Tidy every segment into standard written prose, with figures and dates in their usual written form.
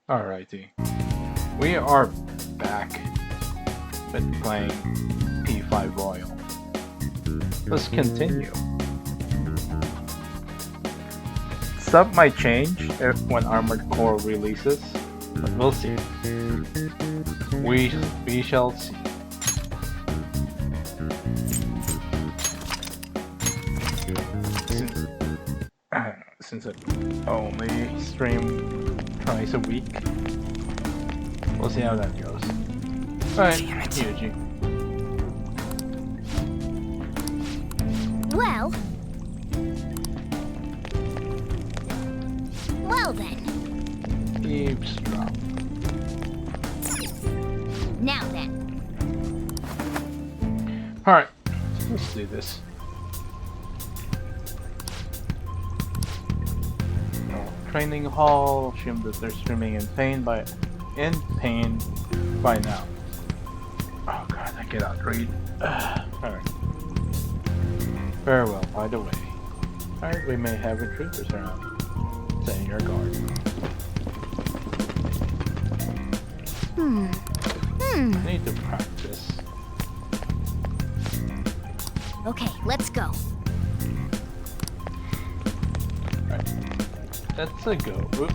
Alrighty, we are back with playing P5 Royal. Let's continue. Stuff might change when Armored Core releases, but we'll see. We shall see. Since I only stream twice a week, we'll see how that goes. Alright, Yuji. Well then. Eavesdrop. Now then. Alright, let's do this. Training hall. Assume that they're streaming in pain by now. Oh god, I cannot read. Alright. Very well, by the way. Alright, we may have intruders around. Stay in your guard. I need to practice. Okay, let's go. Alright. That's a go. Oop.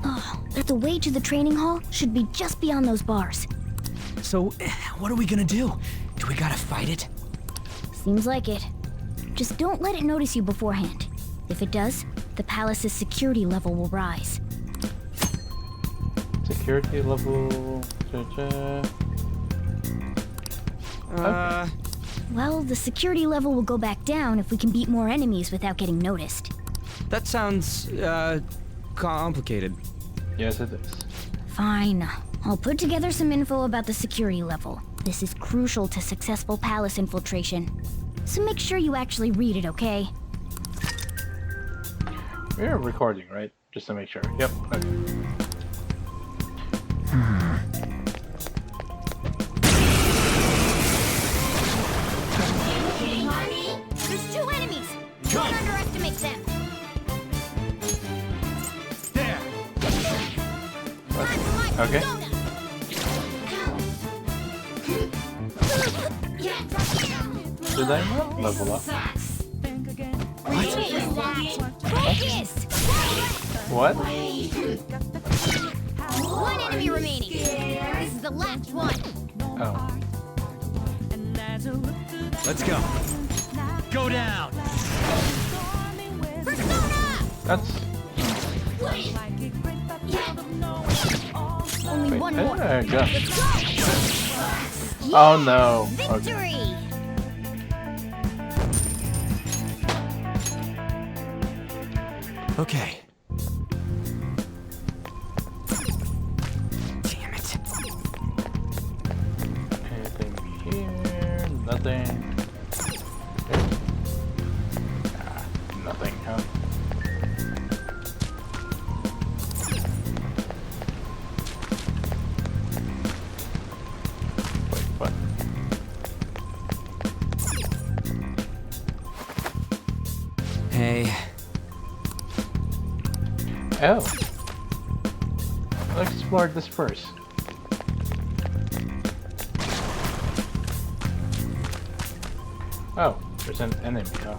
Oh, the way to the training hall should be just beyond those bars. So, what are we gonna do? Do we gotta fight it? Seems like it. Just don't let it notice you beforehand. If it does, the palace's security level will rise. Security level. Okay. Well, the security level will go back down if we can beat more enemies without getting noticed. That sounds, complicated. Yes, it is. Fine. I'll put together some info about the security level. This is crucial to successful palace infiltration. So make sure you actually read it, okay? We're recording, right? Just to make sure. Yep. Okay. There's two enemies! Don't underestimate them! There! Okay. Did I not level up? Focus! What? One enemy remaining. This is the last one. Oh. Let's go. Go down! Persona! That's... Only Wait, one there more. I go. Let's go! Oh no. Okay. Victory! Okay. Damn it. Anything here? Nothing. Nothing, huh? Wait, what? Hey. Oh. Let's explore this first. Oh, there's an enemy, huh?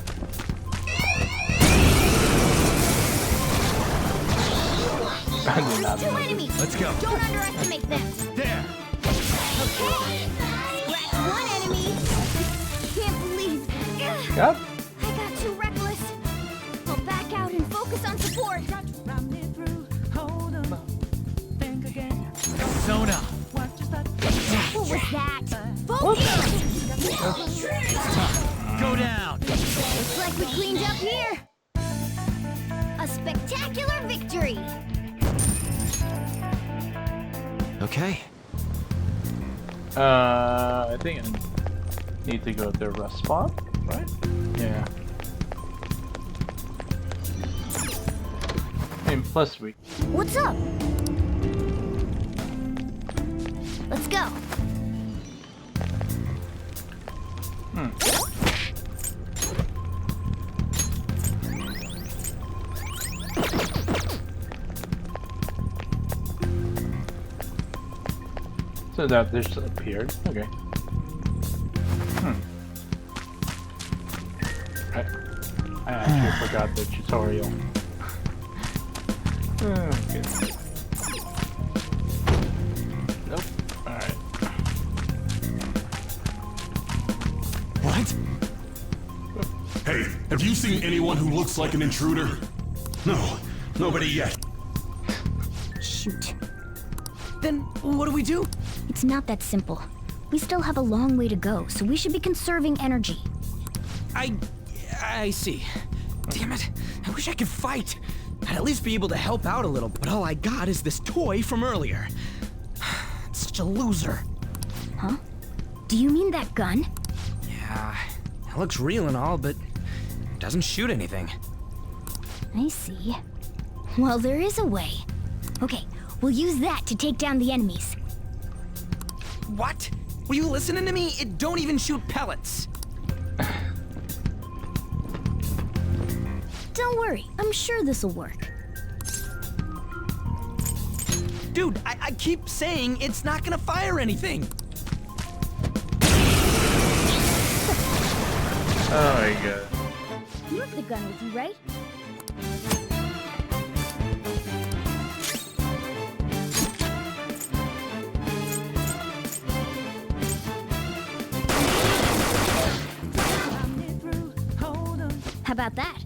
I did not Two know. enemies! Let's go. Don't underestimate them. There! Okay. Scratch one enemy. Can't believe. Yep. I got too reckless. I'll back out and focus on support. Persona! What was that? Focus! Go down! Looks like we cleaned up here. A spectacular victory. Okay. I think I need to go to rest spot, right? Yeah. And plus we... What's up? Let's go. So that this appeared. Okay. I actually forgot the tutorial. Okay. Nope. Alright. What? Hey, have you seen anyone who looks like an intruder? No, nobody yet. Shoot. Then what do we do? It's not that simple. We still have a long way to go, so we should be conserving energy. I see. Damn it. I wish I could fight. I'd at least be able to help out a little, but all I got is this toy from earlier. It's such a loser. Huh? Do you mean that gun? Yeah, it looks real and all, but it doesn't shoot anything. I see. Well, there is a way. Okay, we'll use that to take down the enemies. What? Were you listening to me? It don't even shoot pellets. Don't worry, I'm sure this'll work. Dude, I keep saying it's not gonna fire anything. Oh my god. You have the gun with you, right? How about that?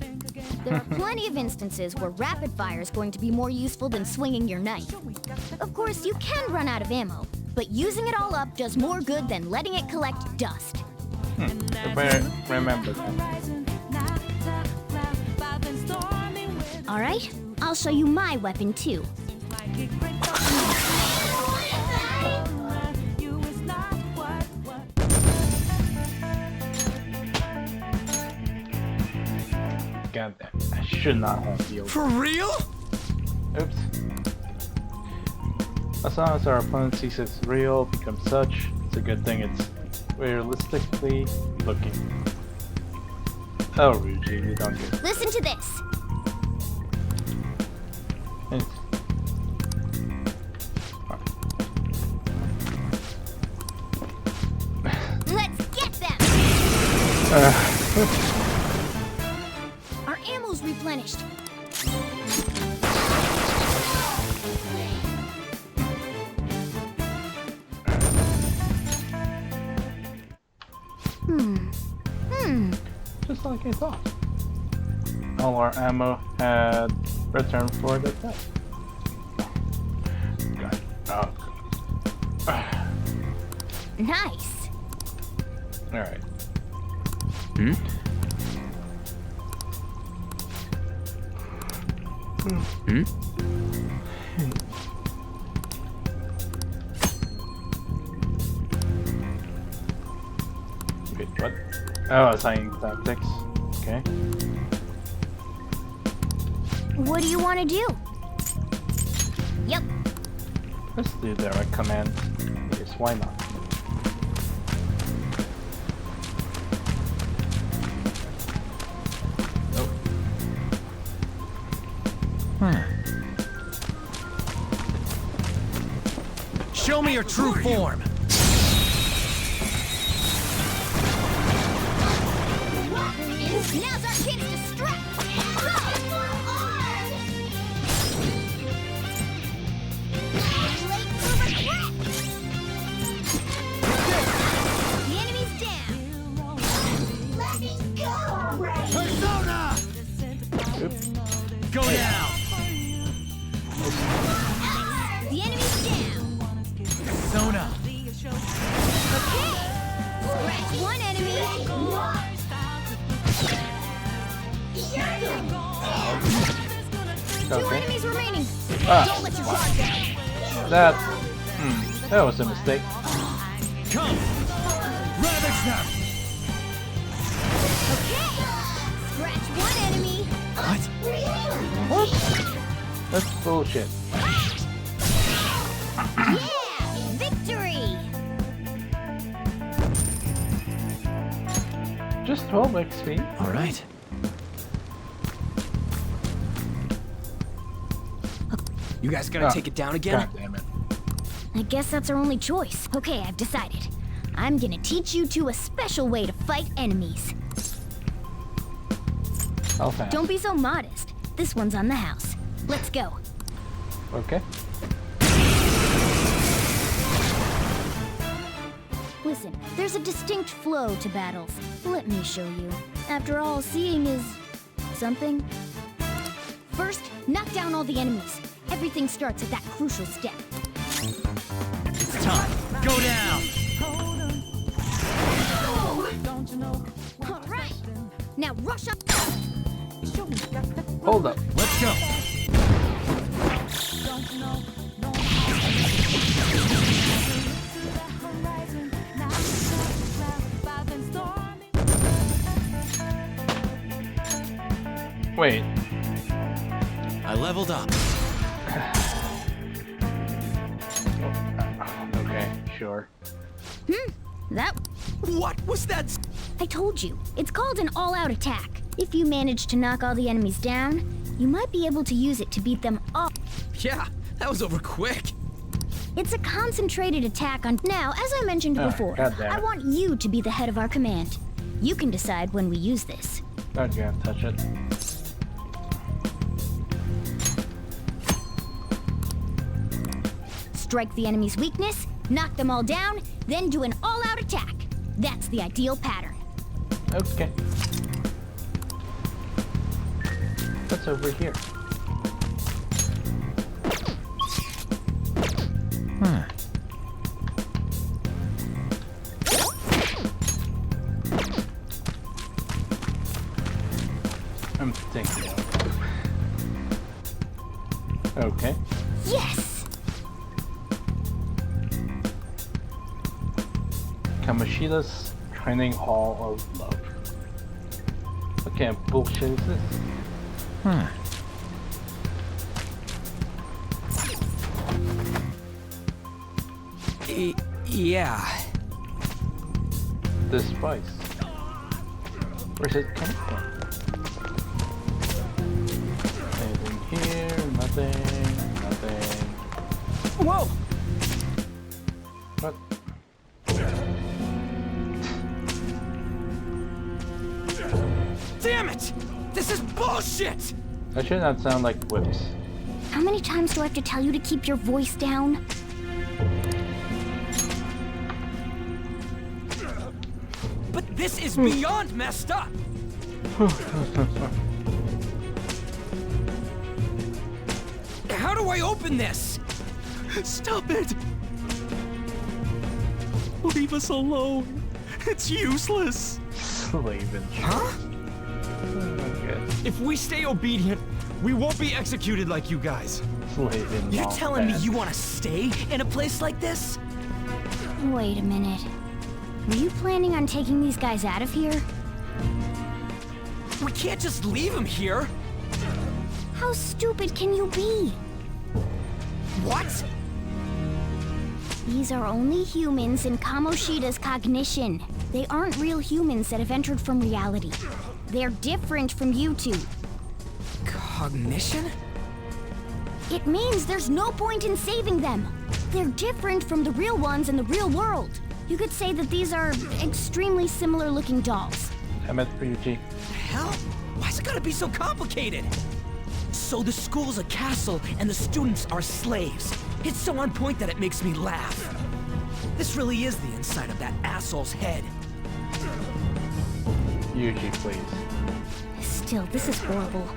There are plenty of instances where rapid fire is going to be more useful than swinging your knife. Of course, you can run out of ammo, but using it all up does more good than letting it collect dust. Remember that. All right, I'll show you my weapon too. God damn, I should not hold the For real? Oops. As long as our opponent sees it's real, becomes such, it's a good thing it's realistically looking. Oh, Ryuji, you don't get it. Listen to this. Let's get them! Our ammo's replenished. Just like I thought. All our ammo had returned for the attack. God. Oh. Nice. Alright. Hmm? Hmm? Wait, what? Oh, assigning tactics. Okay. What do you want to do? Yep. Let's do direct command. Because why not? Show me your true form. Now's our chance to strike. The enemy's down. Let me go already. Persona! Oops. Go down. The enemy's down. Persona. Okay. Scratch one enemy. Two Okay. enemies remaining. Ah. Don't let your guard down. That was a mistake. Come. Ravage them. Okay. Scratch one enemy. What? What? That's bullshit. Yeah! Victory! Just 12 XP. All right. You guys gonna Ah, take it down again? God damn it. I guess that's our only choice. Okay, I've decided. I'm gonna teach you two a special way to fight enemies. How fast? Don't be so modest. This one's on the house. Let's go. Okay. Listen, there's a distinct flow to battles. Let me show you. After all, seeing is... something. First, knock down all the enemies. Everything starts at that crucial step. It's time. Go down. All right. Now rush up. Hold up. Let's go. Wait. I leveled up. Okay, sure. That... What was that? I told you. It's called an all-out attack. If you manage to knock all the enemies down, you might be able to use it to beat them all. Yeah, that was over quick. It's a concentrated attack on... Now, as I mentioned before, goddamn it. I want you to be the head of our command. You can decide when we use this. Not gonna touch it. Strike the enemy's weakness, knock them all down, then do an all-out attack. That's the ideal pattern. Okay. What's over here? I'm thinking. Okay. Yes! Kamoshida's Training Hall of Love. What kind of bullshit is this? Yeah. This spice. Where's it coming from? Anything here? Nothing. Nothing. Whoa! What? Damn it! This is bullshit! That should not sound like whips. How many times do I have to tell you to keep your voice down? But this is beyond messed up! How do I open this? Stop it! Leave us alone. It's useless. Slave in Huh? Okay. If we stay obedient, we won't be executed like you guys. Slave in You're telling me bad. you want to stay in a place like this? Wait a minute. Were you planning on taking these guys out of here? We can't just leave them here. How stupid can you be? What? These are only humans in Kamoshida's cognition. They aren't real humans that have entered from reality. They're different from you two. Cognition? It means there's no point in saving them. They're different from the real ones in the real world. You could say that these are extremely similar looking dolls. I meant for you, G. Hell? Why's it gotta be so complicated? So the school's a castle and the students are slaves. It's so on point that it makes me laugh. This really is the inside of that asshole's head. Yuji, please. Still, this is horrible.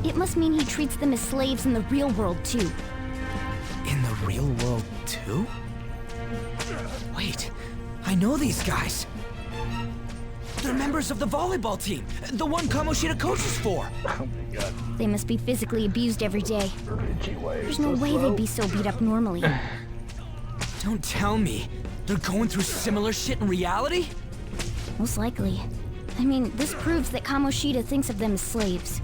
It must mean he treats them as slaves in the real world, too. In the real world, too? Wait, I know these guys. They're members of the volleyball team, the one Kamoshida coaches for. Oh my god. They must be physically abused every day. Yuji, why are you There's no so way slow? they'd be so beat up normally. Don't tell me they're going through similar shit in reality? Most likely. I mean, this proves that Kamoshida thinks of them as slaves.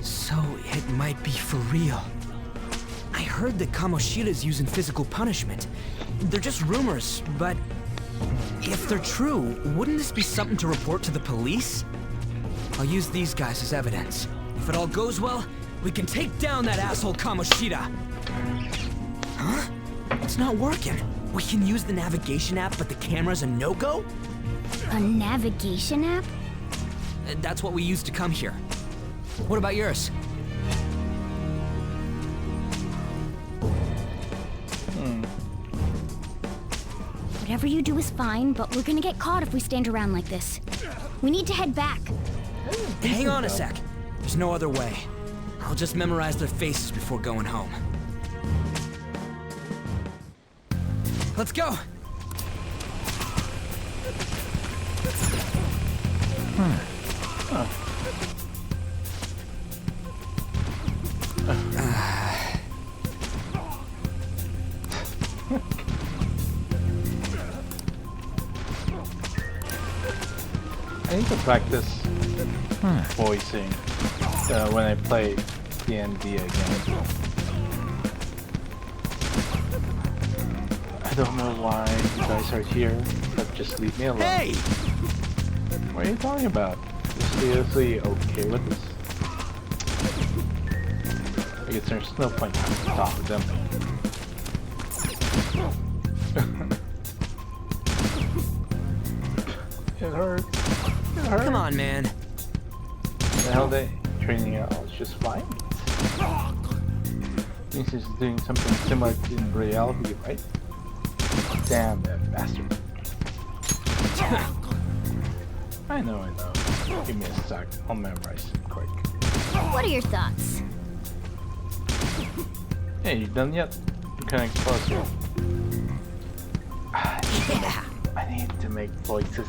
So it might be for real. I heard that Kamoshida's using physical punishment. They're just rumors, but if they're true, wouldn't this be something to report to the police? I'll use these guys as evidence. If it all goes well, we can take down that asshole Kamoshida. Huh? It's not working. We can use the navigation app, but the camera's a no-go? A navigation app? That's what we used to come here. What about yours? Whatever you do is fine, but we're gonna get caught if we stand around like this. We need to head back. Hang on a sec. There's no other way. I'll just memorize their faces before going home. Let's go! I need to practice voicing when I play D&D again. I don't know why you guys are here, but just leave me alone. Hey! What are you talking about? You're seriously okay with this? I guess there's no point trying to talk with them. It hurts. It hurts. Come on, man. The hell they training out was just fine. Means he's doing something similar in reality, right? Damn that bastard. I know. Give me a sec. I'll memorize it quick. What are your thoughts? Hey, you done yet? I'm kinda closer. Yeah! I need to make voices.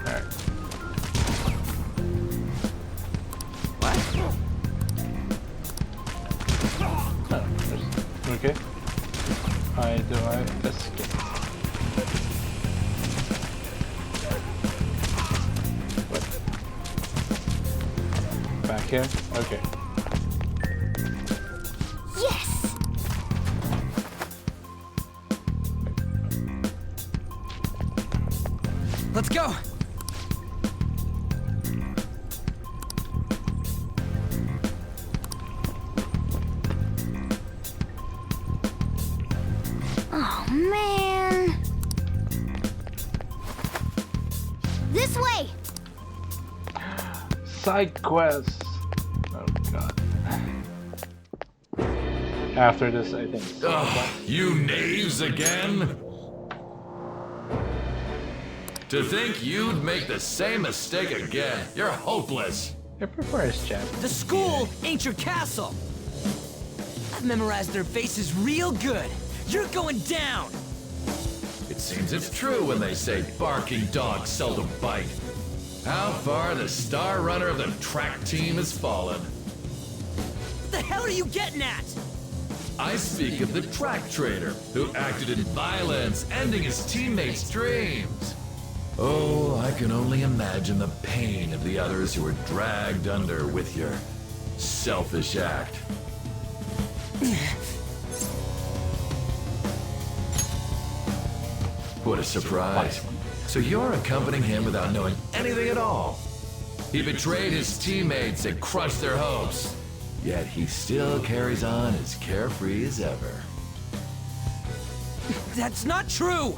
Alright. What? Okay. I escape. What? Back here? Okay. Yes! Let's go! Oh, man. This way! Side quests! Oh god. After this, I think. Ugh, you knaves again? To think you'd make the same mistake again. You're hopeless. I prefer his chat. The school ain't your castle! I've memorized their faces real good. You're going down! It seems it's true when they say barking dogs seldom bite. How far the star runner of the track team has fallen. What the hell are you getting at? I speak of the track trader who acted in violence, ending his teammates' dreams. Oh, I can only imagine the pain of the others who were dragged under with your selfish act. What a surprise. So you're accompanying him without knowing anything at all. He betrayed his teammates and crushed their hopes. Yet he still carries on as carefree as ever. That's not true!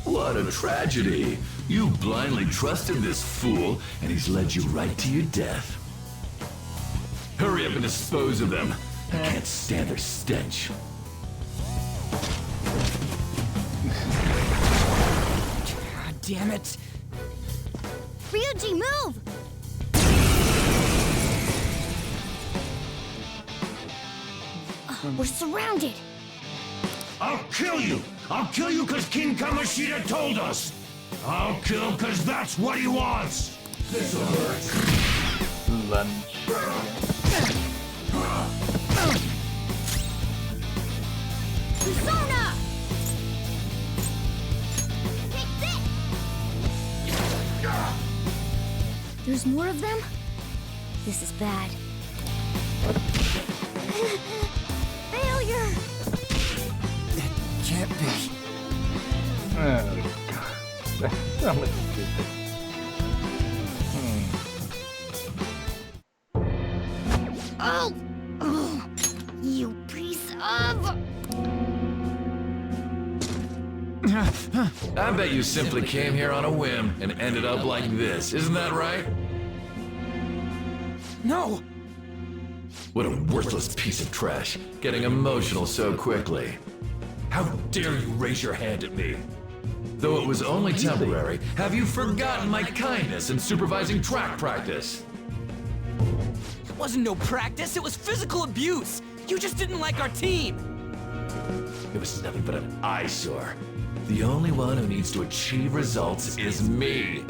What a tragedy. You blindly trusted this fool, and he's led you right to your death. Hurry up and dispose of them. I can't stand their stench. God damn it! Ryuji, move! We're surrounded. I'll kill you! I'll kill you because King Kamoshida told us! I'll kill because that's what he wants! This'll hurt. Lunch. Persona! Take this! There's more of them? This is bad. Failure! Can't be. Oh god. That's so much stupid. Oh! Ugh. I bet you simply came here on a whim and ended up like this, isn't that right? No! What a worthless piece of trash, getting emotional so quickly. How dare you raise your hand at me? Though it was only temporary, have you forgotten my kindness in supervising track practice? It wasn't no practice, it was physical abuse! You just didn't like our team! It was nothing but an eyesore. The only one who needs to achieve results is me.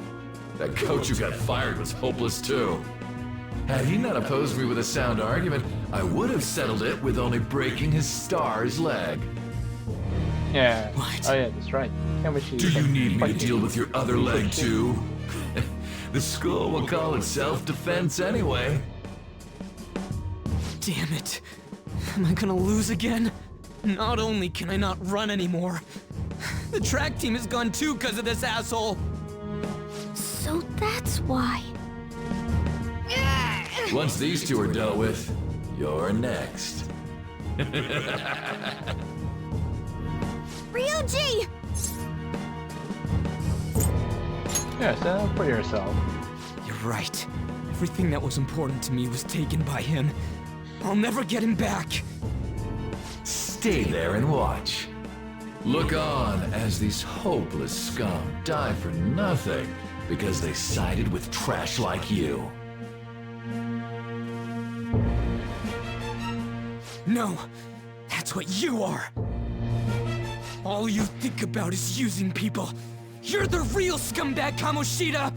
That coach who got fired was hopeless too. Had he not opposed me with a sound argument, I would have settled it with only breaking his star's leg. Yeah. What? Oh yeah, that's right. Kamoshida. Do you need me to Fighting. deal with your other leg too? The school will call it self-defense anyway. Damn it. Am I gonna lose again? Not only can I not run anymore, the track team is gone too because of this asshole. So that's why. Once these two are dealt with, you're next. Ryuji! Yeah, stand up for yourself. You're right. Everything that was important to me was taken by him. I'll never get him back. Stay there and watch. Look on as these hopeless scum die for nothing because they sided with trash like you. No, that's what you are. All you think about is using people. You're the real scumbag, Kamoshida!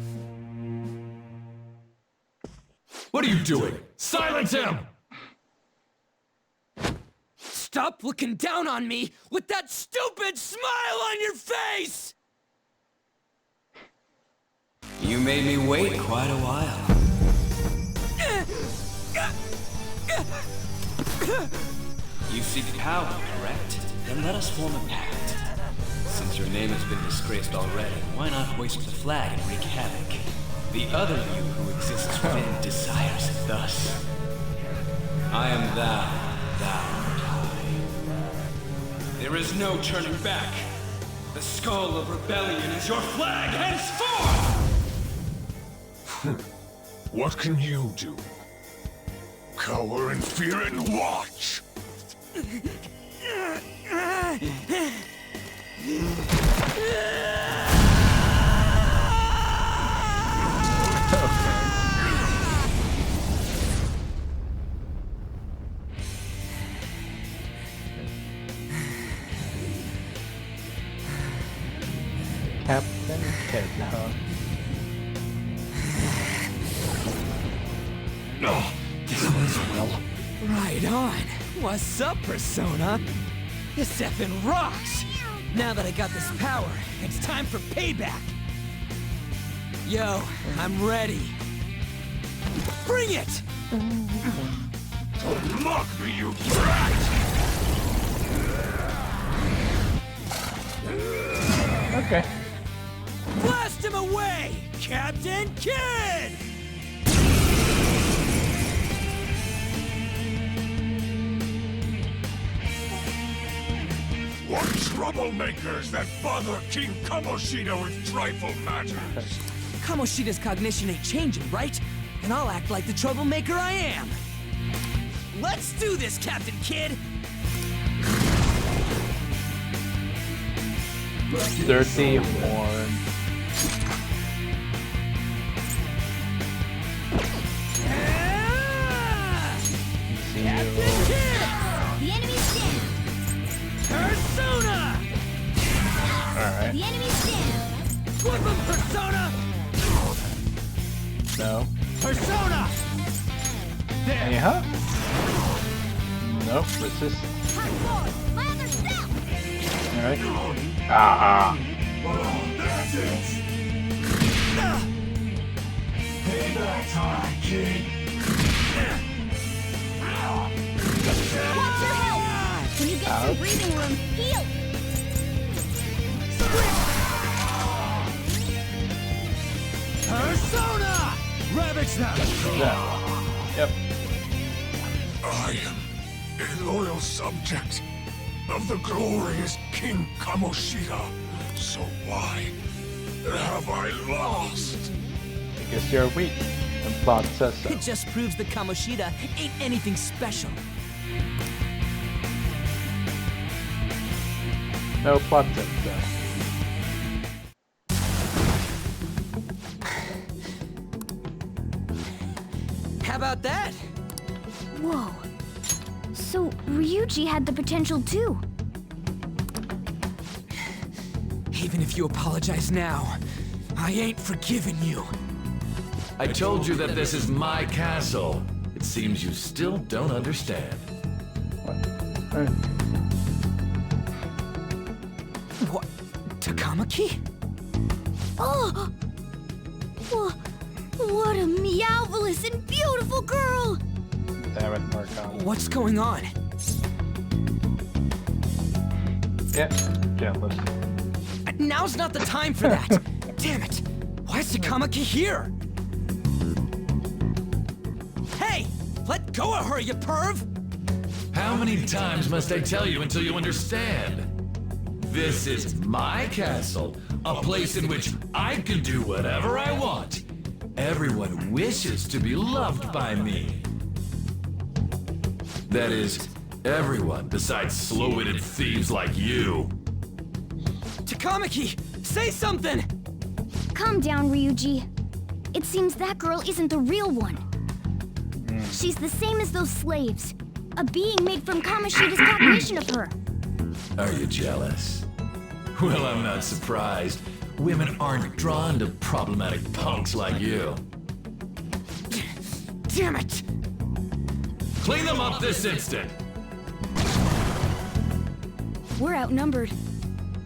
What are you doing? Silence him! Stop looking down on me with that stupid smile on your face! You made me wait quite a while. You seek power, correct? Then let us form a pact. Since your name has been disgraced already, why not hoist the flag and wreak havoc? The other you who exists within desires it thus. I am thou, thou art I. There is no turning back. The skull of rebellion is your flag henceforth! What can you do? Cower in fear and watch! Captain Kid, huh? No, this one's well. Right on. What's up, Persona? This effing rocks! Now that I got this power, it's time for payback! Yo, I'm ready. Bring it! Mock me, you brat! Okay. Blast him away, Captain Kid! What troublemakers that bother King Kamoshida with trifle matters? Kamoshida's cognition ain't changing, right? And I'll act like the troublemaker I am. Let's do this, Captain Kid! Dirty horn. Captain Kid! The enemy's down. Persona! Alright. The enemy's down. Flip him, Persona! No. Persona! Any huh? Nope, resist. Hard forward. My other step. Alright. Ah. That's it! Payback time, kid! Want your help. When you get some breathing room, heal. Persona! Ravage them! Yeah. Yep. I am a loyal subject of the glorious King Kamoshida. So why have I lost? Because you're weak, and plot says so. It just proves the Kamoshida ain't anything special. No, plot says so. How about that? Whoa. So Ryuji had the potential too. Even if you apologize now, I ain't forgiving you. I told you that this is my castle. It seems you still don't understand. What? Takamaki? Oh! What a meowvelous and beautiful girl! Damn it, Marcon. What's going on? Yeah, jealous. Now's not the time for that. Damn it. Why is Takamaki here? Hey! Let go of her, you perv! How many times must I tell you until you understand? This is my castle, a place in which I can do whatever I want. Everyone wishes to be loved by me. That is, everyone besides slow-witted thieves like you. Takamaki! Say something! Calm down, Ryuji. It seems that girl isn't the real one. She's the same as those slaves. A being made from Kamoshida's cognition of her. Are you jealous? Well, I'm not surprised. Women aren't drawn to problematic punks like you. Damn it! Clean them up this instant! We're outnumbered.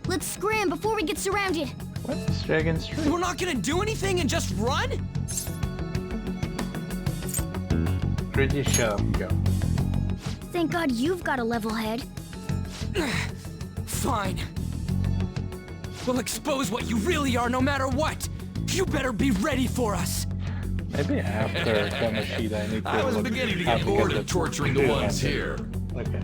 Let's scram before we get surrounded. What's Dragon Street? We're not gonna do anything and just run? Pretty shut up and go. Thank God you've got a level head. Fine. We'll expose what you really are no matter what. You better be ready for us. Maybe after Kamoshida, I need to I was look beginning to how get bored get of torturing the ones here. Okay.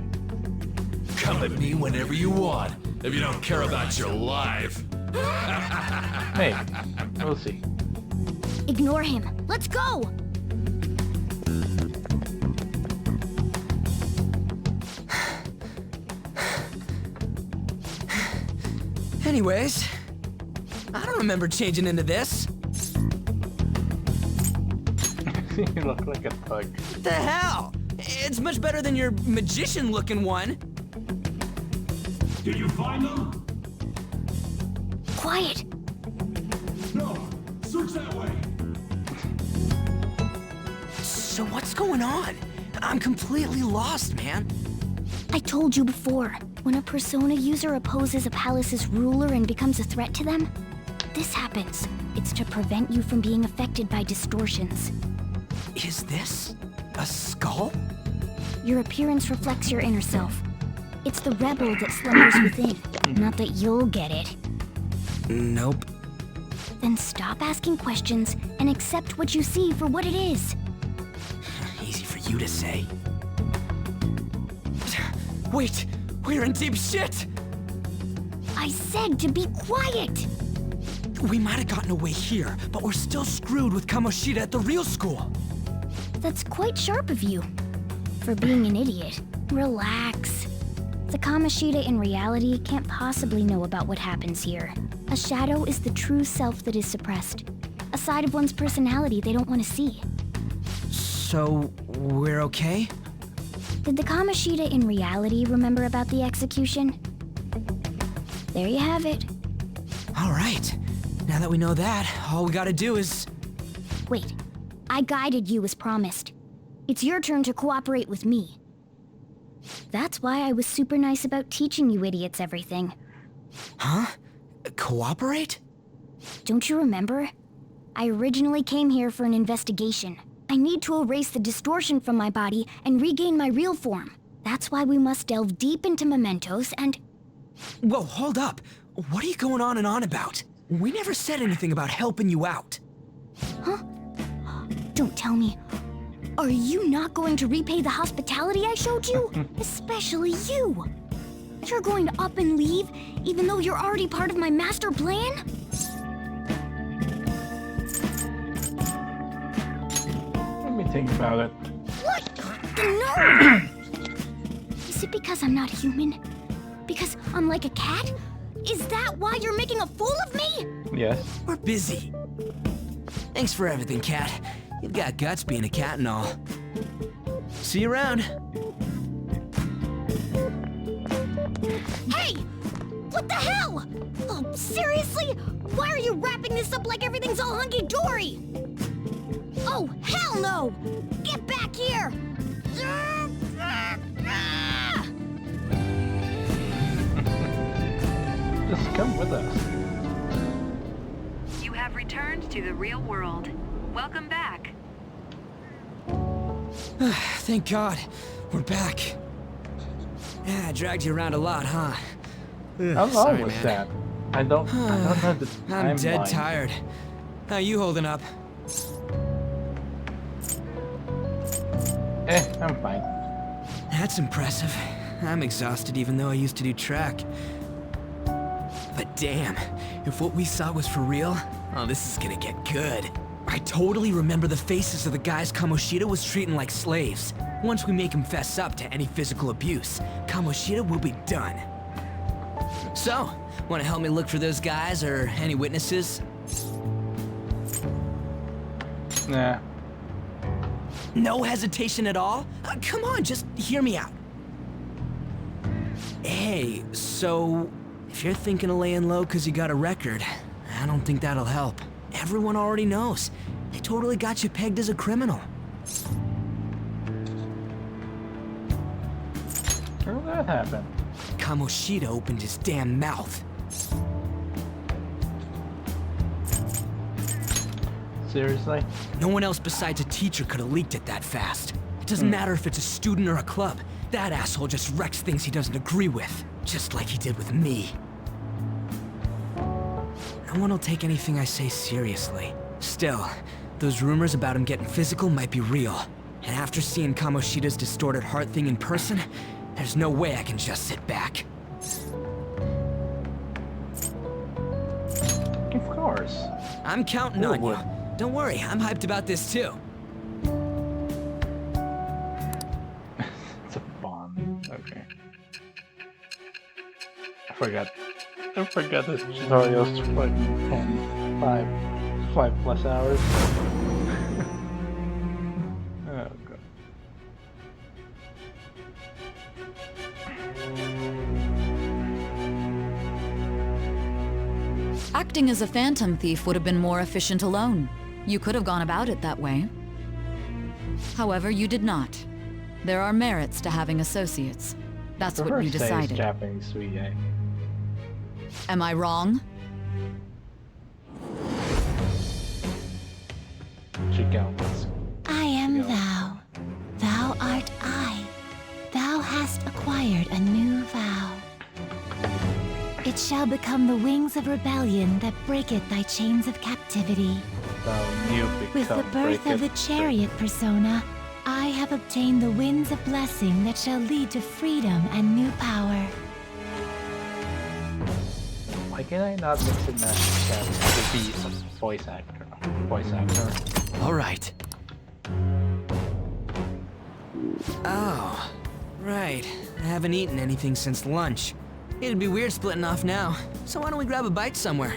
Come at me whenever you want, if you don't care about your life. Maybe. We'll see. Ignore him. Let's go! Anyways, I don't remember changing into this. You look like a thug. What the hell? It's much better than your magician-looking one. Did you find them? Quiet. No. Search that way. So what's going on? I'm completely lost, man. I told you before, when a Persona user opposes a palace's ruler and becomes a threat to them, this happens. It's to prevent you from being affected by distortions. Is this a skull? Your appearance reflects your inner self. It's the rebel that slumbers within. Not that you'll get it. Nope. Then stop asking questions and accept what you see for what it is. Easy for you to say. Wait, we're in deep shit! I said to be quiet! We might have gotten away here, but we're still screwed with Kamoshida at the real school. That's quite sharp of you. For being an idiot. Relax. The Kamoshida in reality can't possibly know about what happens here. A shadow is the true self that is suppressed. A side of one's personality they don't want to see. So, we're okay? Did the Kamoshida in reality remember about the execution? There you have it. All right. Now that we know that, all we gotta do is... Wait. I guided you as promised. It's your turn to cooperate with me. That's why I was super nice about teaching you idiots everything. Huh? Cooperate? Don't you remember? I originally came here for an investigation. I need to erase the distortion from my body and regain my real form. That's why we must delve deep into mementos and... Whoa, hold up. What are you going on and on about? We never said anything about helping you out. Huh? Don't tell me. Are you not going to repay the hospitality I showed you? Especially you. You're going to up and leave, even though you're already part of my master plan? Let me think about it. What? No! Is it because I'm not human? Because I'm like a cat? Is that why you're making a fool of me? Yes. We're busy. Thanks for everything, Cat. You've got guts being a cat and all. See you around. Hey! What the hell? Oh, seriously? Why are you wrapping this up like everything's all hunky-dory? Oh, hell no! Get back here! Just come with us. You have returned to the real world. Welcome back. Thank God. We're back. Yeah, I dragged you around a lot, huh? How long Sorry, was man. that? I don't know the timeline. I'm dead tired. How you holding up? I'm fine. That's impressive. I'm exhausted even though I used to do track. But damn, if what we saw was for real, oh, this is gonna get good. I totally remember the faces of the guys Kamoshida was treating like slaves. Once we make him fess up to any physical abuse, Kamoshida will be done. So, wanna help me look for those guys or any witnesses? Nah. No hesitation at all? Come on, just hear me out. Hey, so if you're thinking of laying low because you got a record, I don't think that'll help. Everyone already knows. They totally got you pegged as a criminal. How did that happen? Kamoshida opened his damn mouth. Seriously? No one else besides a teacher could have leaked it that fast. It doesn't matter if it's a student or a club. That asshole just wrecks things he doesn't agree with. Just like he did with me. No one will take anything I say seriously. Still, those rumors about him getting physical might be real. And after seeing Kamoshida's distorted heart thing in person, there's no way I can just sit back. Of course. I'm counting Who on would? you. Don't worry, I'm hyped about this too. It's a bomb. Okay. I forgot this tutorial's like 5+ hours. Oh god. Acting as a phantom thief would have been more efficient alone. You could have gone about it that way. However, you did not. There are merits to having associates. That's what you decided. Japanese sweet, eh? Am I wrong? Chickens. I am Yeah. thou. Thou art I. Thou hast acquired a new vow. It shall become the wings of rebellion that breaketh thy chains of captivity. You With the birth of the chariot persona, I have obtained the winds of blessing that shall lead to freedom and new power. Why can I not mix and match Cat to be a voice actor? All right. Oh, right. I haven't eaten anything since lunch. It'd be weird splitting off now, so why don't we grab a bite somewhere?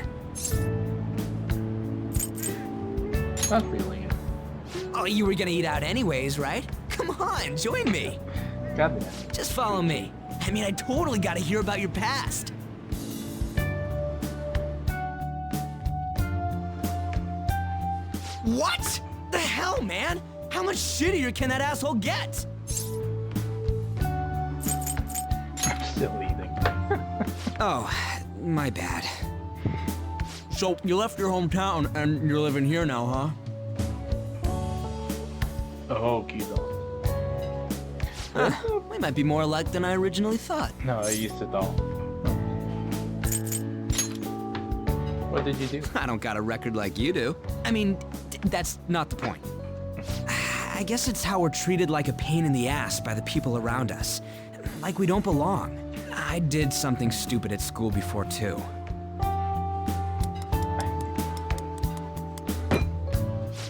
Not feeling it. Oh, you were gonna eat out anyways, right? Come on, join me. God damn it. Just follow me. I mean, I totally gotta hear about your past. What? The hell, man? How much shittier can that asshole get? I'm still eating. Oh, my bad. So, you left your hometown and you're living here now, huh? Oh, Kido. We might be more alike than I originally thought. No, I used it all. What did you do? I don't got a record like you do. I mean, that's not the point. I guess it's how we're treated like a pain in the ass by the people around us. Like we don't belong. I did something stupid at school before, too.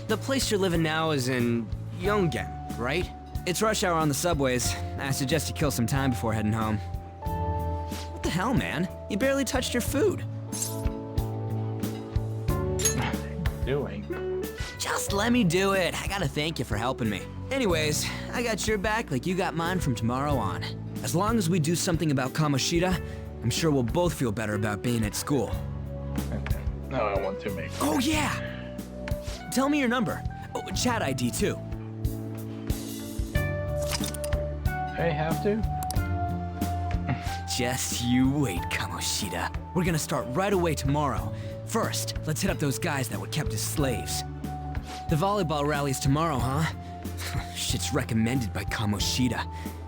The place you're living now is in Yongen, right? It's rush hour on the subways. I suggest you kill some time before heading home. What the hell, man? You barely touched your food. Doing? Just let me do it. I gotta thank you for helping me. Anyways, I got your back like you got mine from tomorrow on. As long as we do something about Kamoshida, I'm sure we'll both feel better about being at school. Okay. No, I want to make. Oh, yeah! Tell me your number. Oh, chat ID, too. I have to? Just you wait, Kamoshida. We're gonna start right away tomorrow. First, let's hit up those guys that were kept as slaves. The volleyball rally's tomorrow, huh? Shit's recommended by Kamoshida.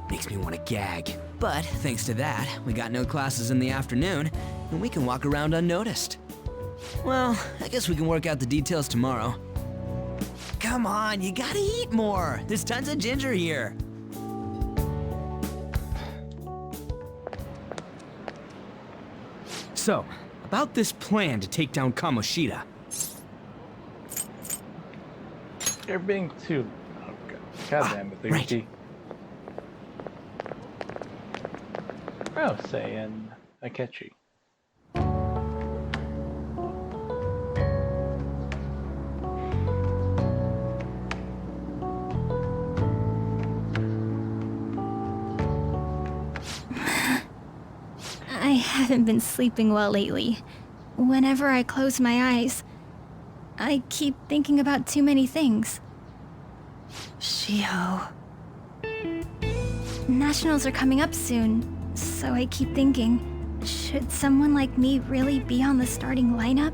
Makes me want to gag. But thanks to that, we got no classes in the afternoon, and we can walk around unnoticed. Well, I guess we can work out the details tomorrow. Come on, you gotta eat more. There's tons of ginger here. So, about this plan to take down Kamoshida. You're being too... Oh, God damn it, right. Oh, saying Akechi. I haven't been sleeping well lately. Whenever I close my eyes, I keep thinking about too many things. Shiho. Nationals are coming up soon, so I keep thinking, should someone like me really be on the starting lineup?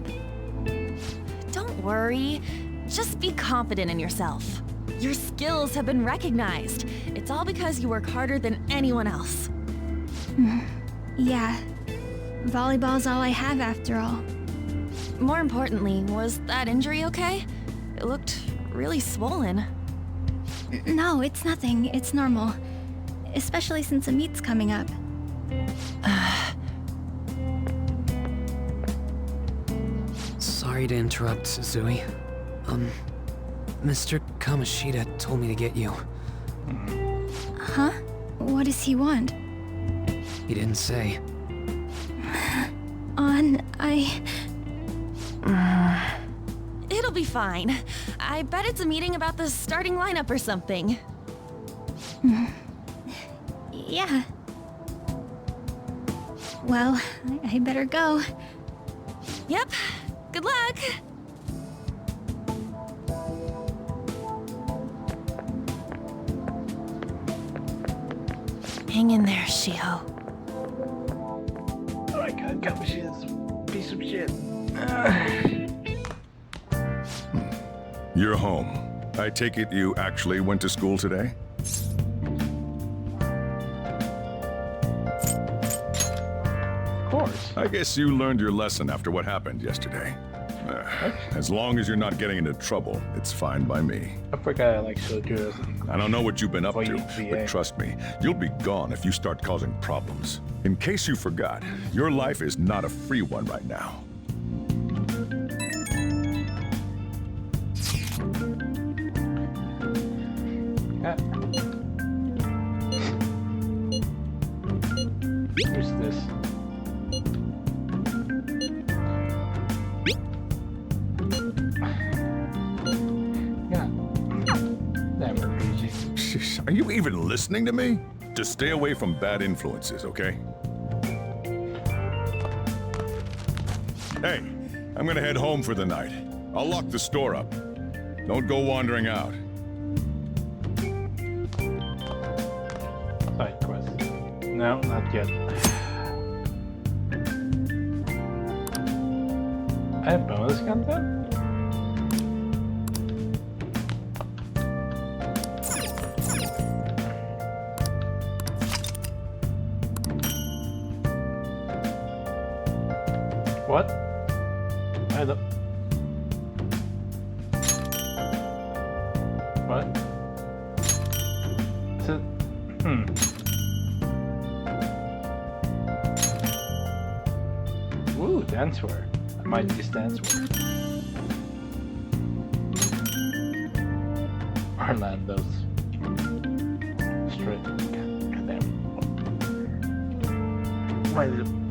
Don't worry. Just be confident in yourself. Your skills have been recognized. It's all because you work harder than anyone else. Yeah. Volleyball's all I have after all. More importantly, was that injury okay? It looked really swollen. No, it's nothing. It's normal. Especially since a meet's coming up. Sorry to interrupt, Zui. Mr. Kamoshida told me to get you. Huh? What does he want? He didn't say. It'll be fine. I bet it's a meeting about the starting lineup or something. Yeah. Well, I better go. Yep. Good luck! Hang in there, Shiho. Oh my God, Kamoshida's a piece of shit. You're home. I take it you actually went to school today? Of course. I guess you learned your lesson after what happened yesterday. As long as you're not getting into trouble, it's fine by me. I forgot I like soju. I don't know what you've been up For to, UVA. but trust me, you'll be gone if you start causing problems. In case you forgot, your life is not a free one right now. Who's this? Yeah. Never easy. Are you even listening to me? Just stay away from bad influences, okay? Hey, I'm gonna head home for the night. I'll lock the store up. Don't go wandering out. Side quest. No, not yet. I have bonus content? What? I don't... What? Is it... stands for. That might be stands for. Orlando's straight. Goddamn.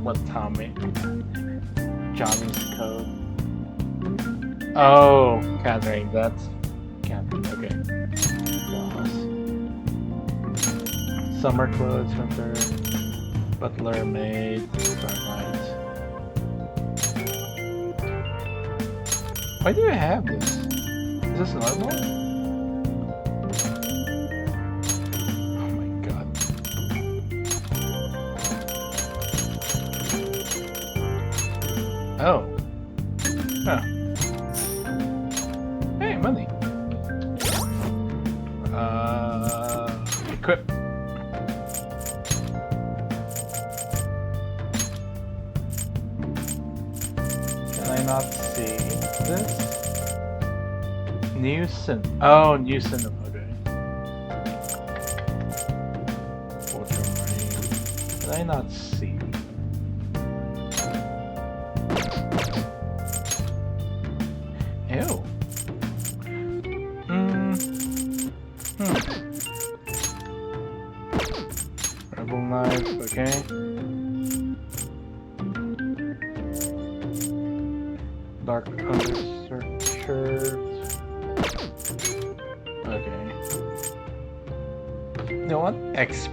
What Tommy? Johnny's code. Oh, Catherine, that's Catherine. Okay. Boss. Summer clothes, hunter, butler, maid, starlight. Why do I have this? Is this another one? Oh my god. Oh. Huh. Hey, money. Equip. Can I not see this? New sin. Oh, new sin. Okay. Can I not see? Ew. Rebel knife, okay. Dark undershirt. Okay. You know what? XP.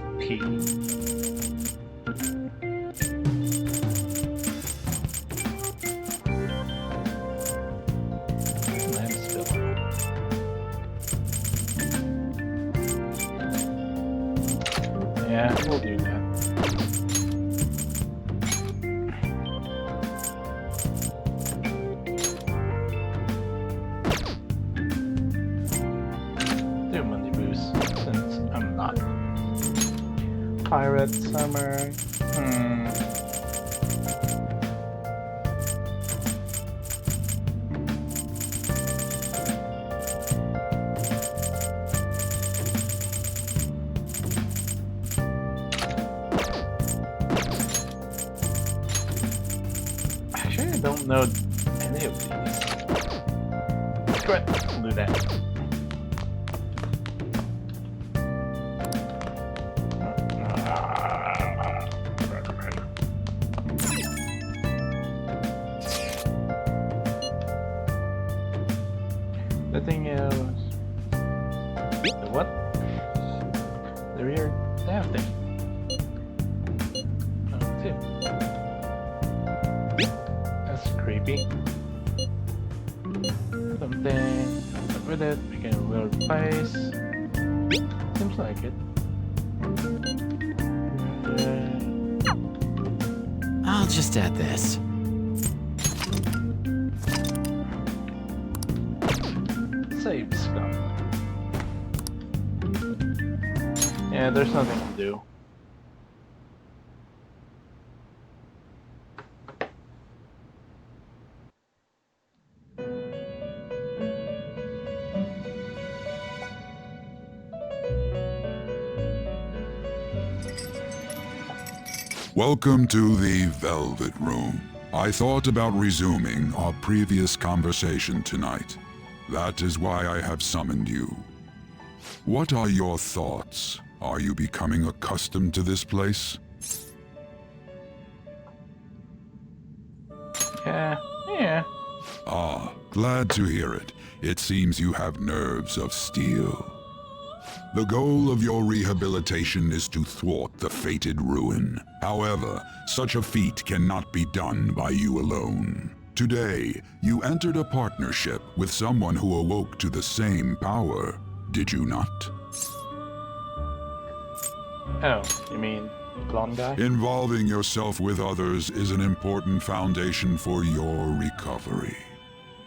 Yeah, we'll do that. Do money boost since I'm not. Pirate summer. Actually, I don't know any of these. Screw it, we'll do that. The thing is... The what? The rear damn thing. Oh, too. That's creepy. Something with it, we can replace. Seems like it. I'll just add this. Save scum. Yeah, there's nothing to do. Welcome to the Velvet Room. I thought about resuming our previous conversation tonight. That is why I have summoned you. What are your thoughts? Are you becoming accustomed to this place? Yeah. Ah, glad to hear it. It seems you have nerves of steel. The goal of your rehabilitation is to thwart the fated ruin. However, such a feat cannot be done by you alone. Today, you entered a partnership with someone who awoke to the same power, did you not? Oh, you mean blonde guy? Involving yourself with others is an important foundation for your recovery.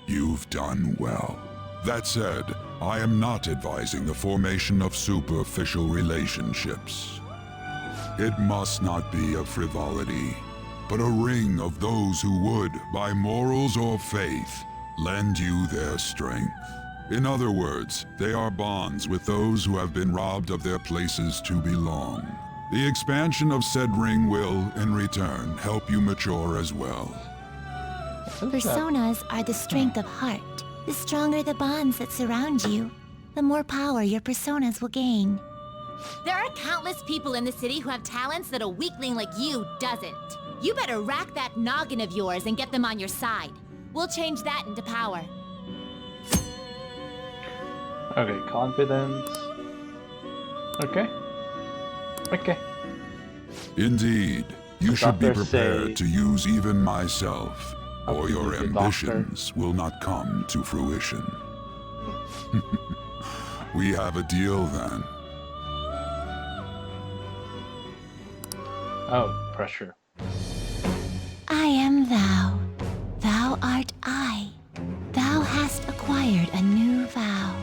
You've done well. That said, I am not advising the formation of superficial relationships. It must not be a frivolity, but a ring of those who would, by morals or faith, lend you their strength. In other words, they are bonds with those who have been robbed of their places to belong. The expansion of said ring will, in return, help you mature as well. Personas are the strength of heart. The stronger the bonds that surround you, the more power your personas will gain. There are countless people in the city who have talents that a weakling like you doesn't. You better rack that noggin of yours and get them on your side. We'll change that into power. Okay, confidence. Okay. Okay. Indeed, you should be Doctors prepared say- to use even myself, or your use the doctor. ambitions will not come to fruition. We have a deal then. Oh, pressure. I am thou. Thou art I. Thou hast acquired a new vow.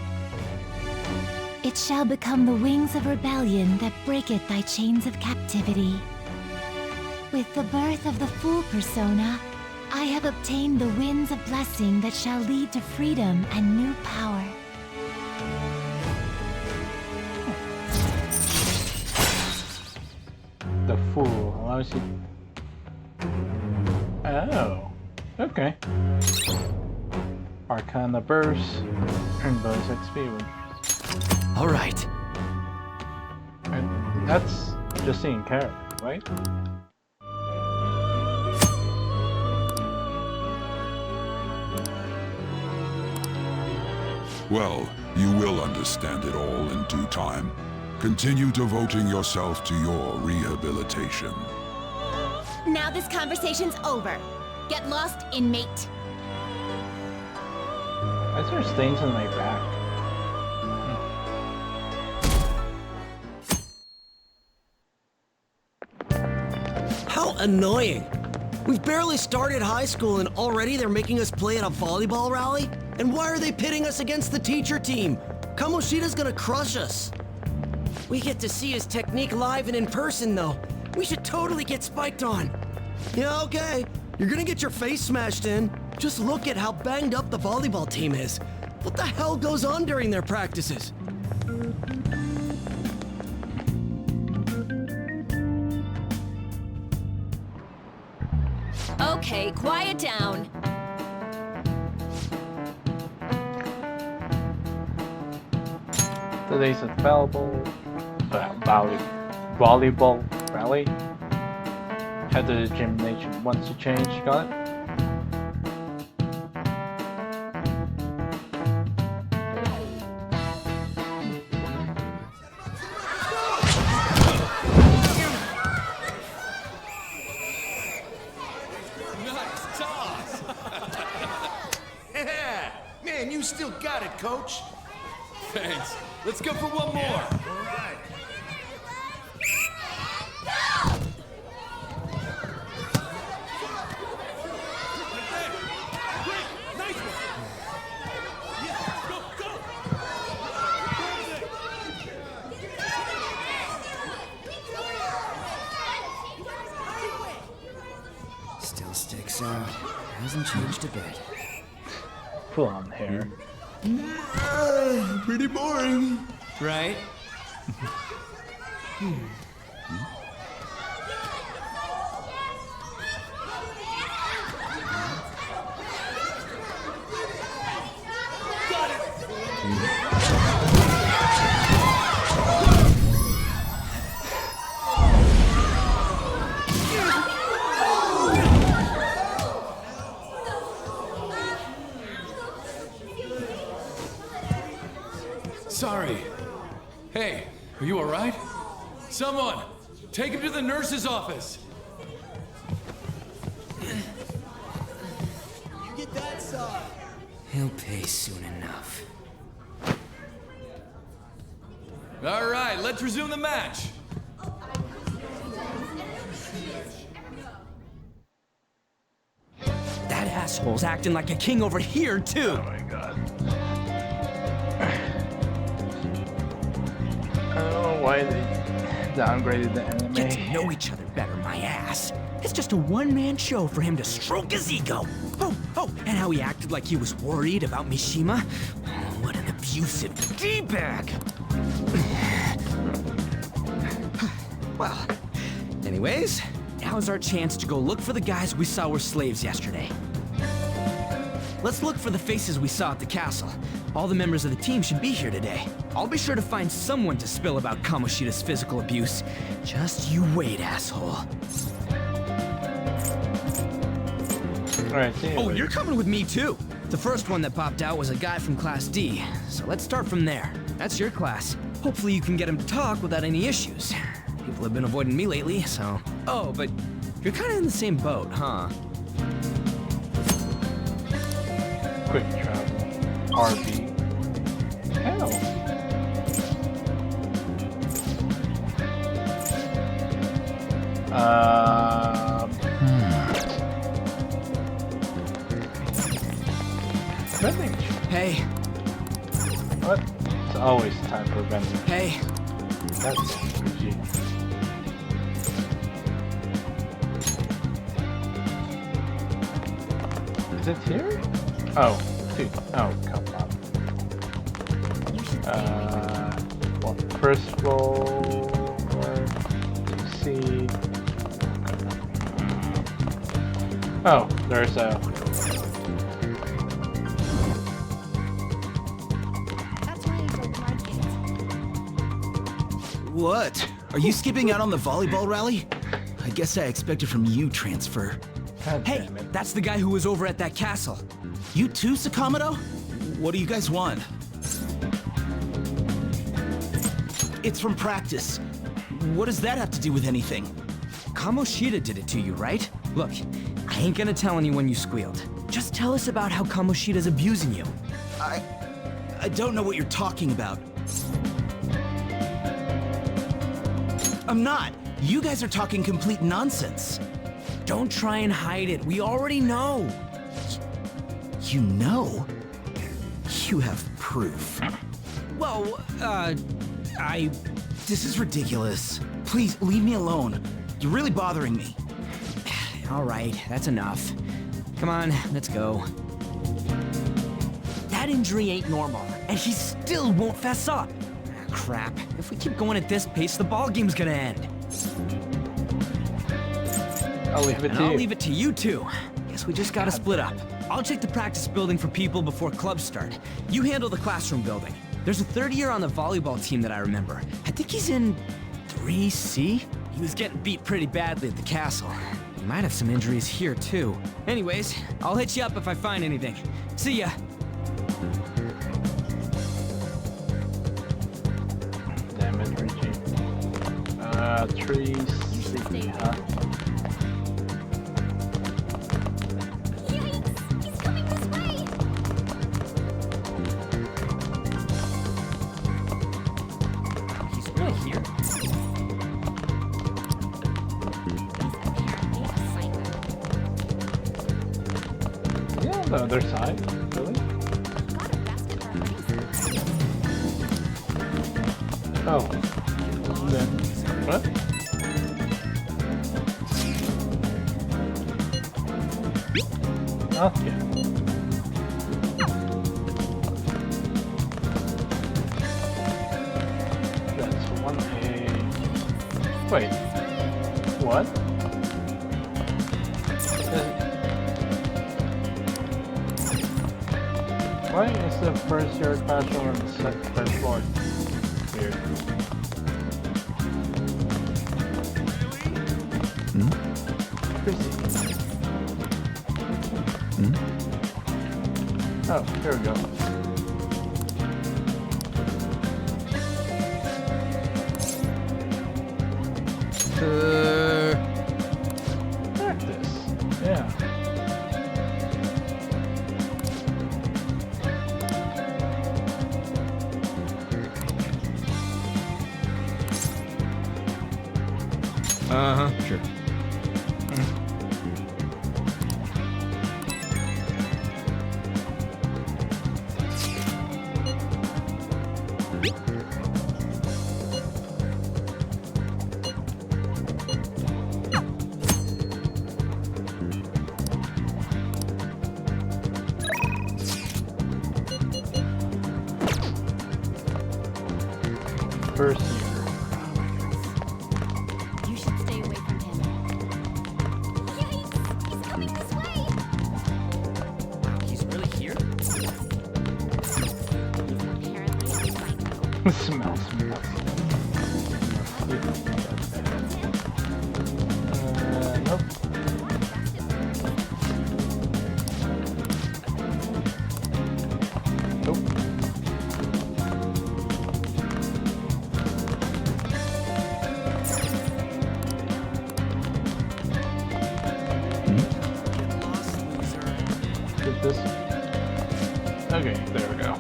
It shall become the wings of rebellion that breaketh thy chains of captivity. With the birth of the full persona, I have obtained the winds of blessing that shall lead to freedom and new power. The Fool allows you. Oh, okay. Arcana Burst and bonus XP. All right. And that's just in character, right? Well, you will understand it all in due time. Continue devoting yourself to your rehabilitation. Now this conversation's over. Get lost, inmate. Why is there stains on my back? How annoying! We've barely started high school and already they're making us play at a volleyball rally? And why are they pitting us against the teacher team? Kamoshida's gonna crush us. We get to see his technique live and in person though. We should totally get spiked on. Yeah, okay. You're gonna get your face smashed in. Just look at how banged up the volleyball team is. What the hell goes on during their practices? Okay, quiet down. Today's available. Volleyball rally. Head to the gymnasium once you change. Got it? Nice toss! Yeah! Man, you still got it, coach. Thanks. Let's go for one more. All right. Still sticks out. Hasn't changed a bit. Full on hair. Pretty boring. Right? Sorry. Hey, are you alright? Someone, take him to the nurse's office. You get that side. He'll pay soon enough. Alright, let's resume the match. That asshole's acting like a king over here, too. Oh my god. I don't know why they downgraded the anime. Get to know each other better, my ass. It's just a one-man show for him to stroke his ego. Oh, and how he acted like he was worried about Mishima. Oh, what an abusive D-bag. Well, anyways, now's our chance to go look for the guys we saw were slaves yesterday. let's look for the faces we saw at the castle. All the members of the team should be here today. I'll be sure to find someone to spill about Kamoshida's physical abuse. Just you wait, asshole. Alright, oh, you're coming with me too. The first one that popped out was a guy from Class D, so let's start from there. That's your class. Hopefully you can get him to talk without any issues. People have been avoiding me lately, so... Oh, but you're kind of in the same boat, huh? Quick travel. RV. Hell. Vending. Hey. What? It's always time for vending. Hey. That's RPG. Is it here? Oh, dude. Oh, come on. Well, first floor. See. Oh, there's a. What? Are you skipping out on the volleyball rally? I guess I expected from you, Transfer. Hey, that's the guy who was over at that castle. You too, Sakamoto? What do you guys want? It's from practice. What does that have to do with anything? Kamoshida did it to you, right? Look, I ain't gonna tell anyone you squealed. Just tell us about how Kamoshida's abusing you. I don't know what you're talking about. I'm not. You guys are talking complete nonsense. Don't try and hide it. We already know. You know? You have proof. Well, This is ridiculous. Please, leave me alone. You're really bothering me. All right, that's enough. Come on, let's go. That injury ain't normal, and he still won't fess up. Crap. If we keep going at this pace, the ball game's gonna end. I'll leave it to you. I'll leave it to you too. Guess we just gotta split up. I'll check the practice building for people before clubs start. You handle the classroom building. There's a third year on the volleyball team that I remember. I think he's in 3C? He was getting beat pretty badly at the castle. He might have some injuries here too. Anyways, I'll hit you up if I find anything. See ya. Damn it, Richie. 3C, huh? The other side? Really? Oh. Then what? Okay. That's 1A. Wait. What? Why is the first year classroom on the first floor? Weird. Oh, here we go. Practice. Yeah. Uh-huh, sure. First year. You should stay away from him. Yikes! He's coming this way! He's really Smells. Nope. Nope. Get this. Okay, there we go.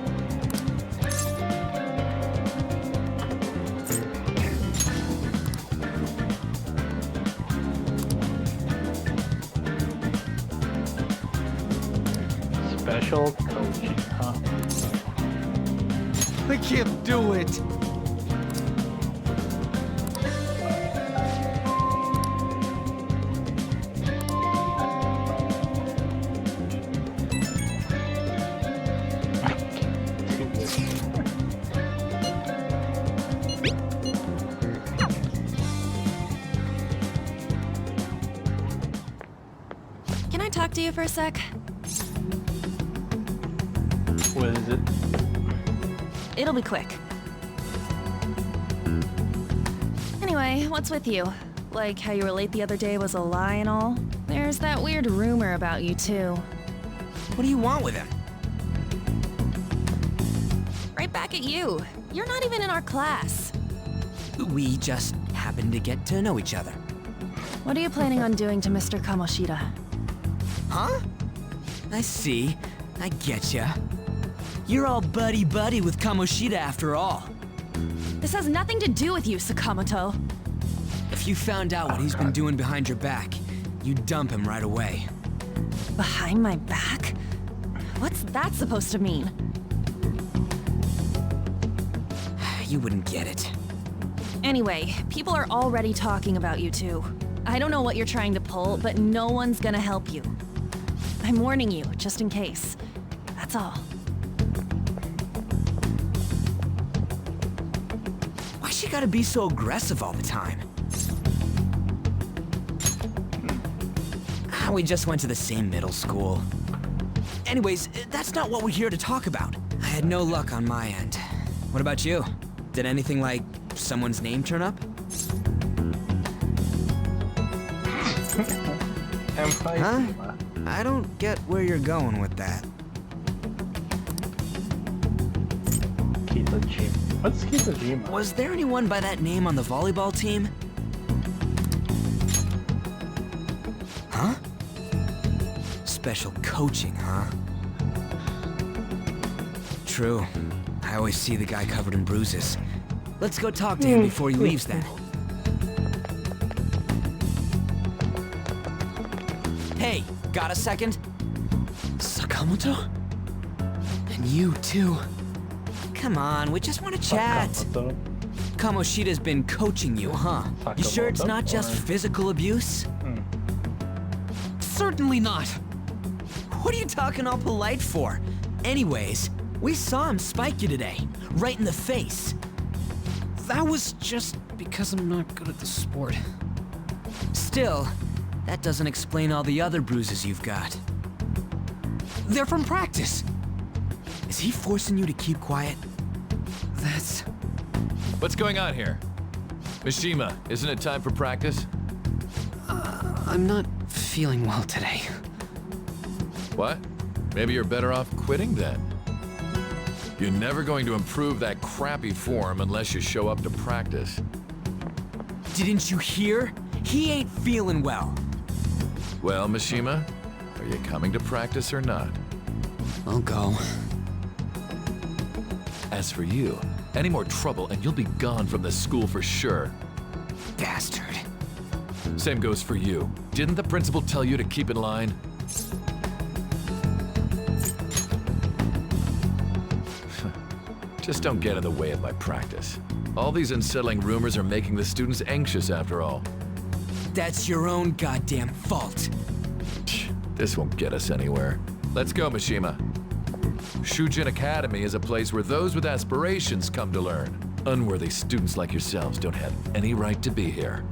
Special coaching, huh? I can't do it. Can I talk to you for a sec? What is it? It'll be quick. Anyway, what's with you? Like how you were late the other day was a lie and all? There's that weird rumor about you too. What do you want with him? Right back at you. You're not even in our class. We just happened to get to know each other. What are you planning on doing to Mr. Kamoshida? Huh? I see. I getcha. You're all buddy-buddy with Kamoshida after all. This has nothing to do with you, Sakamoto. If you found out what he's been doing behind your back, you'd dump him right away. Behind my back? What's that supposed to mean? You wouldn't get it. Anyway, people are already talking about you two. I don't know what you're trying to pull, but no one's gonna help you. I'm warning you, just in case. That's all. Why's she gotta be so aggressive all the time? We just went to the same middle school. Anyways, that's not what we're here to talk about. I had no luck on my end. What about you? Did anything like someone's name turn up? Huh? I don't get where you're going with that. What's Kisajima? Was there anyone by that name on the volleyball team? Huh? Special coaching, huh? True. I always see the guy covered in bruises. Let's go talk to him before he leaves then. Hey, got a second? Sakamoto? And you too. Come on, we just want to chat. Kamoshida's been coaching you, huh? You sure it's not just physical abuse? Certainly not. What are you talking all polite for? Anyways, we saw him spike you today, right in the face. That was just because I'm not good at the sport. Still, that doesn't explain all the other bruises you've got. They're from practice. Is he forcing you to keep quiet? That's... What's going on here? Mishima, isn't it time for practice? I'm not feeling well today. What? Maybe you're better off quitting then. You're never going to improve that crappy form unless you show up to practice. Didn't you hear? He ain't feeling well. Well, Mishima, are you coming to practice or not? I'll go. As for you, any more trouble and you'll be gone from the school for sure. Bastard. Same goes for you. Didn't the principal tell you to keep in line? Just don't get in the way of my practice. All these unsettling rumors are making the students anxious after all. That's your own goddamn fault. This won't get us anywhere. Let's go, Mishima. Shujin Academy is a place where those with aspirations come to learn. Unworthy students like yourselves don't have any right to be here.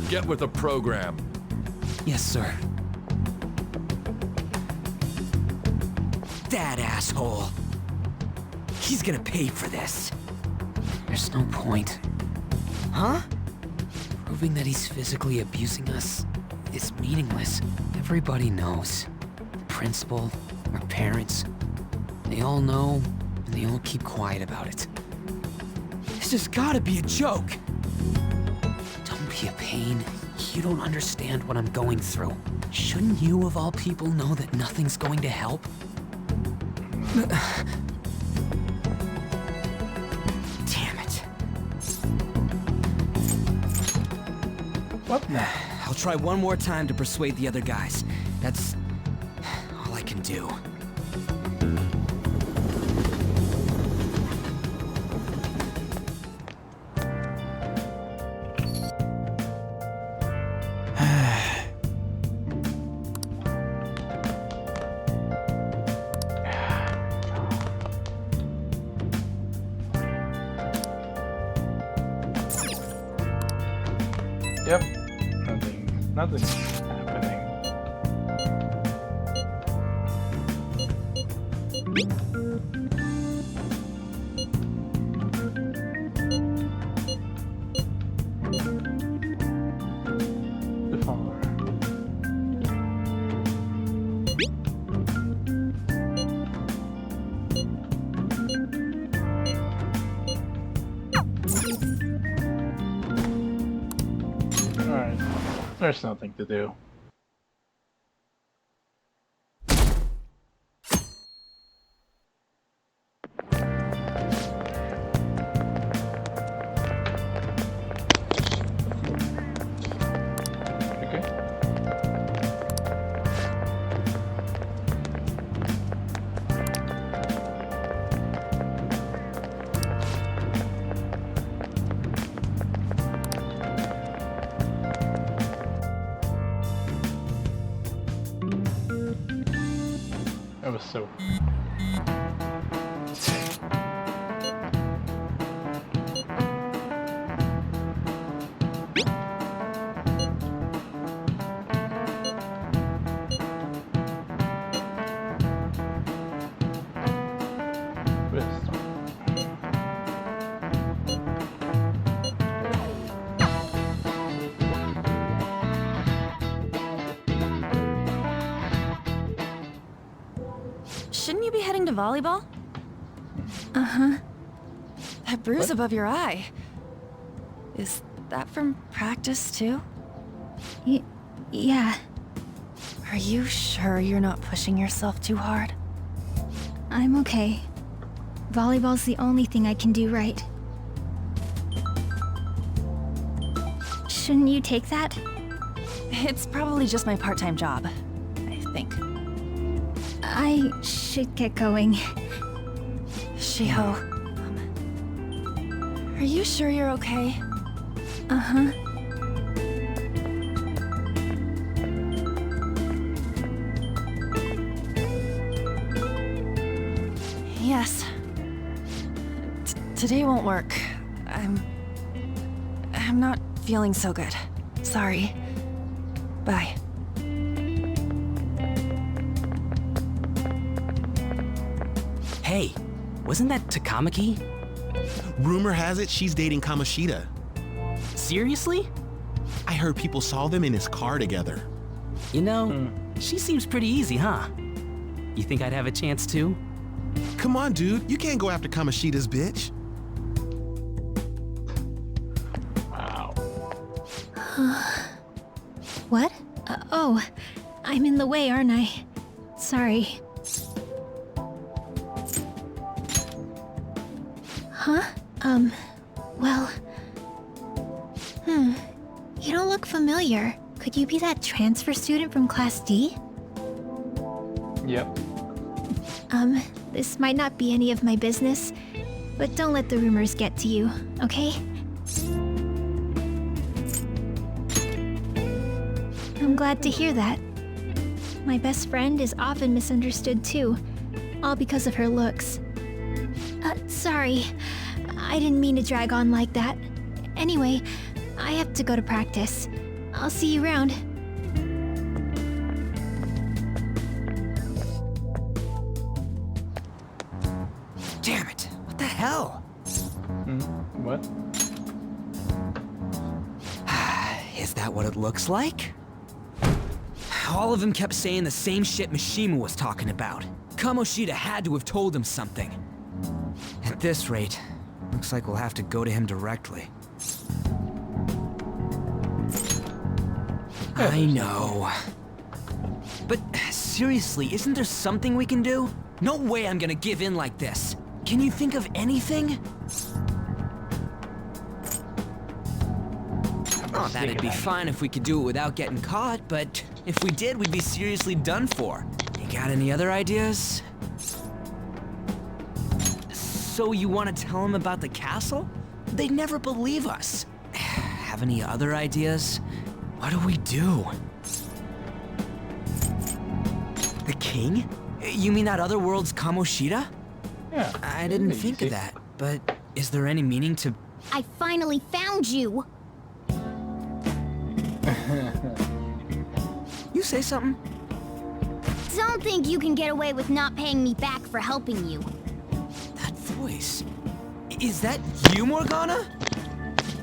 Get with the program. Yes, sir. That asshole. He's gonna pay for this. There's no point. Huh? Proving that he's physically abusing us is meaningless. Everybody knows. The principal, our parents, they all know, and they all keep quiet about it. This has gotta be a joke. Don't be a pain. You don't understand what I'm going through. Shouldn't you, of all people, know that nothing's going to help? Damn it. What now? I'll try one more time to persuade the other guys. That's all I can do. Yep. Nothing's happening. The follower. Alright, there's nothing to do. Okay. That was so. Shouldn't you be heading to volleyball? Uh-huh. That bruise above your eye. Is that from practice, too? Yeah. Are you sure you're not pushing yourself too hard? I'm okay. Volleyball's the only thing I can do right. Shouldn't you take that? It's probably just my part-time job, I think. I should get going. Shiho, are you sure you're okay? Uh-huh. Yes. Today won't work. I'm not feeling so good. Sorry. Bye. Hey, wasn't that Takamaki? Rumor has it she's dating Kamoshida. Seriously? I heard people saw them in his car together. You know, she seems pretty easy, huh? You think I'd have a chance too? Come on, dude. You can't go after Kamoshida's bitch. Wow. What? Oh, I'm in the way, aren't I? Sorry. Huh? Well... You don't look familiar. Could you be that transfer student from Class D? Yep. This might not be any of my business, but don't let the rumors get to you, okay? I'm glad to hear that. My best friend is often misunderstood too, all because of her looks. Sorry. I didn't mean to drag on like that. Anyway, I have to go to practice. I'll see you around. Damn it! What the hell? What? Is that what it looks like? All of them kept saying the same shit Mishima was talking about. Kamoshida had to have told him something. At this rate, looks like we'll have to go to him directly. I know. But seriously, isn't there something we can do? No way I'm gonna give in like this. Can you think of anything? Oh, that'd be fine if we could do it without getting caught, but if we did, we'd be seriously done for. You got any other ideas? So you want to tell them about the castle? They'd never believe us. Have any other ideas? What do we do? The king? You mean that other world's Kamoshida? Yeah. I didn't think of that, but is there any meaning to... I finally found you! You say something? Don't think you can get away with not paying me back for helping you. That voice... Is that you, Morgana?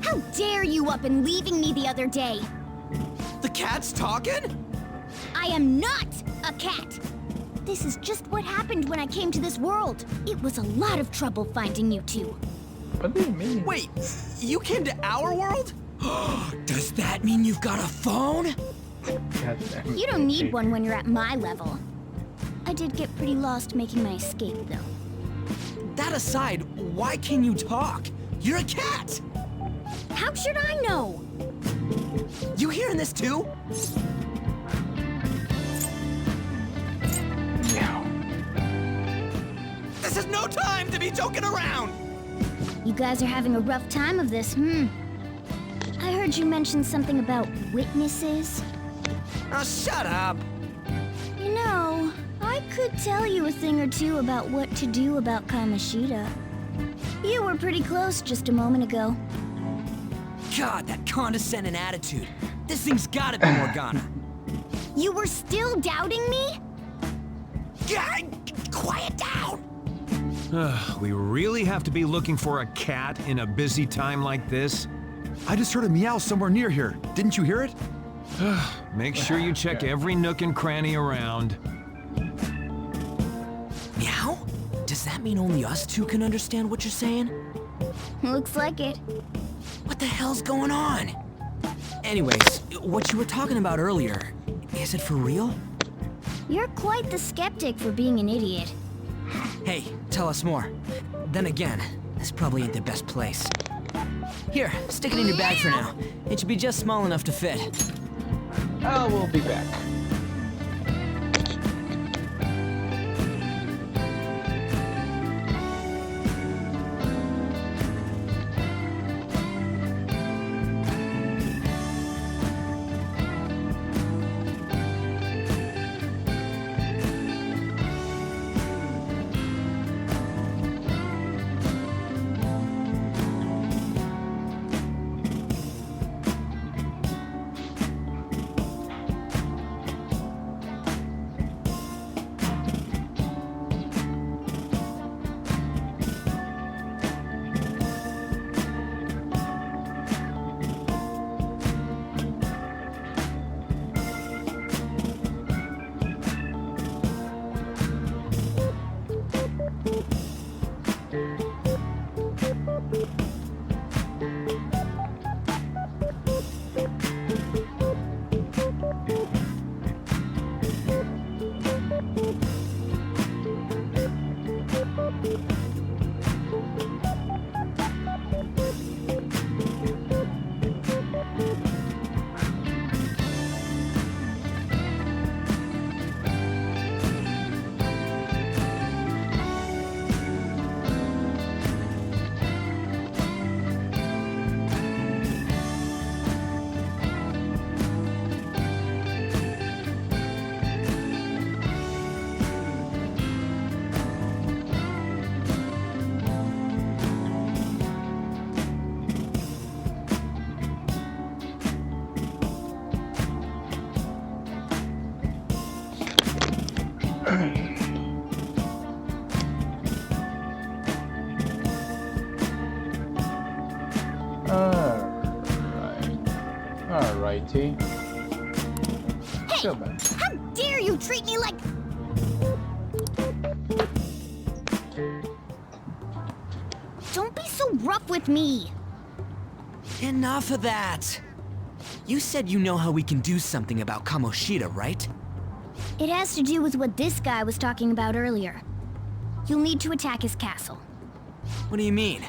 How dare you up and leaving me the other day? The cat's talking? I am not a cat! This is just what happened when I came to this world. It was a lot of trouble finding you two. What do you mean? Wait, you came to our world? Does that mean you've got a phone? You don't need one when you're at my level. I did get pretty lost making my escape, though. That aside, why can you talk? You're a cat! How should I know? You hearing this too? This is no time to be joking around! You guys are having a rough time of this, I heard you mention something about witnesses. Oh, shut up! You know, I could tell you a thing or two about what to do about Kamoshida. You were pretty close just a moment ago. God, that condescending attitude. This thing's gotta be Morgana. You were still doubting me? Quiet down! We really have to be looking for a cat in a busy time like this? I just heard a meow somewhere near here. Didn't you hear it? Make sure you check every nook and cranny around. Meow? Does that mean only us two can understand what you're saying? Looks like it. What the hell's going on? Anyways, what you were talking about earlier, is it for real? You're quite the skeptic for being an idiot. Hey, tell us more. Then again, this probably ain't the best place. Here, stick it in your bag for now. It should be just small enough to fit. Oh, we'll be back. IT. Hey! Go back. How dare you treat me like... Don't be so rough with me! Enough of that! You said you know how we can do something about Kamoshida, right? It has to do with what this guy was talking about earlier. You'll need to attack his castle. What do you mean?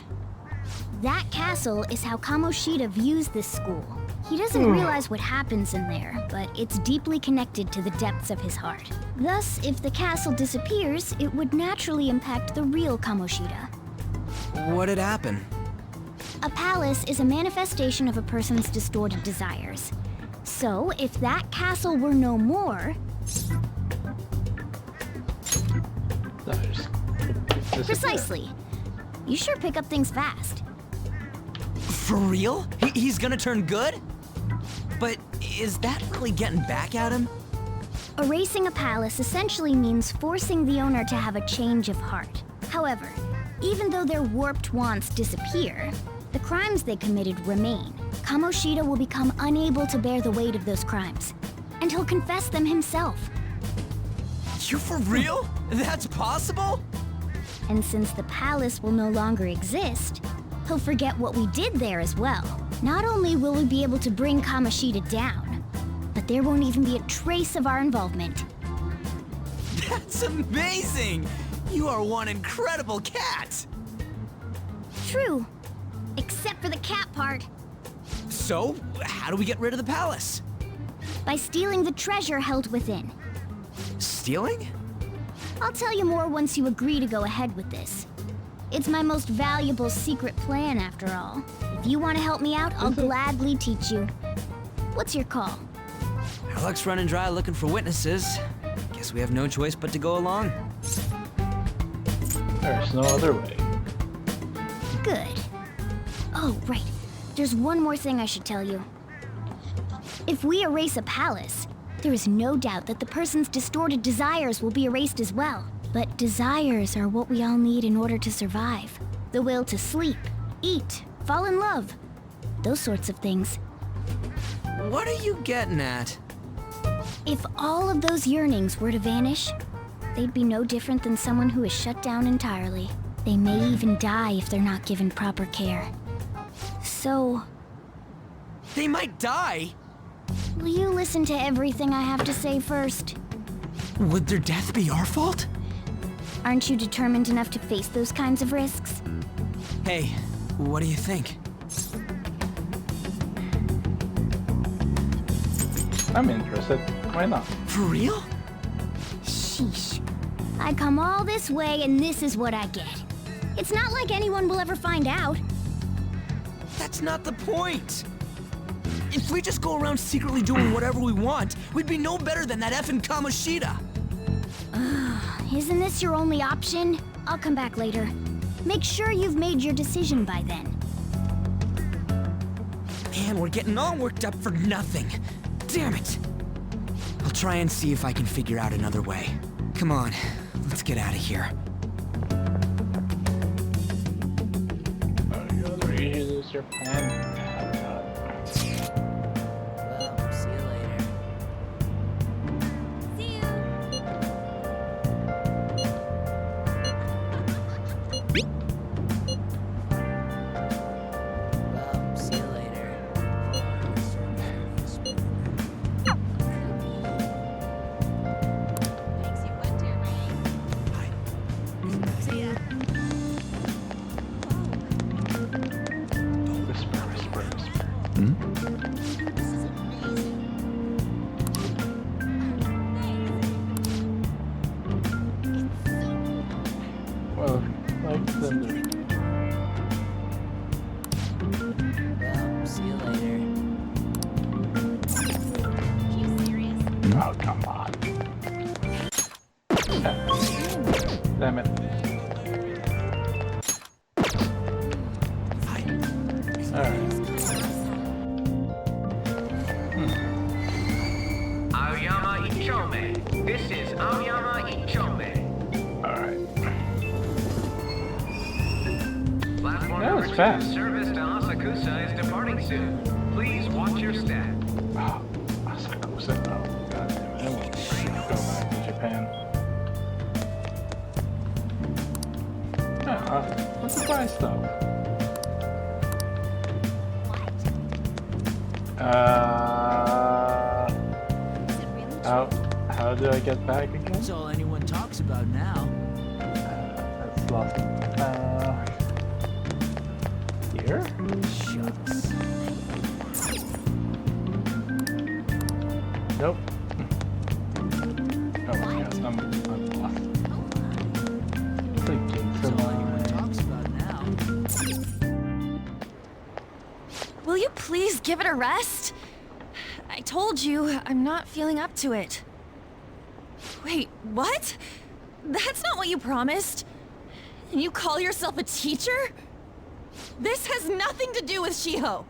That castle is how Kamoshida views this school. He doesn't realize what happens in there, but it's deeply connected to the depths of his heart. Thus, if the castle disappears, it would naturally impact the real Kamoshida. What'd happen? A palace is a manifestation of a person's distorted desires. So, if that castle were no more... Precisely. You sure pick up things fast. For real? He's gonna turn good? But is that really getting back at him? Erasing a palace essentially means forcing the owner to have a change of heart. However, even though their warped wants disappear, the crimes they committed remain. Kamoshida will become unable to bear the weight of those crimes, and he'll confess them himself. You for real? That's possible? And since the palace will no longer exist, he'll forget what we did there as well. Not only will we be able to bring Kamoshida down, but there won't even be a trace of our involvement. That's amazing! You are one incredible cat! True. Except for the cat part. So, how do we get rid of the palace? By stealing the treasure held within. Stealing? I'll tell you more once you agree to go ahead with this. It's my most valuable secret plan, after all. If you want to help me out, I'll gladly teach you. What's your call? Our luck's running dry looking for witnesses. Guess we have no choice but to go along. There's no other way. Good. Oh, right. There's one more thing I should tell you. If we erase a palace, there is no doubt that the person's distorted desires will be erased as well. But desires are what we all need in order to survive. The will to sleep, eat, fall in love. Those sorts of things. What are you getting at? If all of those yearnings were to vanish, they'd be no different than someone who is shut down entirely. They may even die if they're not given proper care. So... They might die? Will you listen to everything I have to say first? Would their death be our fault? Aren't you determined enough to face those kinds of risks? Hey, what do you think? I'm interested. Why not? For real? Sheesh. I come all this way and this is what I get. It's not like anyone will ever find out. That's not the point. If we just go around secretly doing whatever we want, we'd be no better than that effing Kamoshida. Isn't this your only option? I'll come back later. Make sure you've made your decision by then. Man, we're getting all worked up for nothing. Damn it. I'll try and see if I can figure out another way. Come on, let's get out of here. Is your plan? See you later. See you. See you later. Makes you wonder, right? See ya. Well, like thunder. See you later. You serious? Oh, come on. Damn it. Alright. Aoyama Ichome. This is Aoyama Ichome. Alright. Platform That was number 2 fast. service to Asakusa is departing soon. Please watch your step. Oh, Asakusa. Oh, god damn it. I will go back to Japan. Yeah, what's the price though? How do I get back again? That's all anyone talks about now. That's lost. Here? Shucks. Nope. Oh my god, I'm lost. Thinking so long. Talks about now. Will you please give it a rest? I told you, I'm not feeling up to it. Wait, what? That's not what you promised. And you call yourself a teacher? This has nothing to do with Shiho.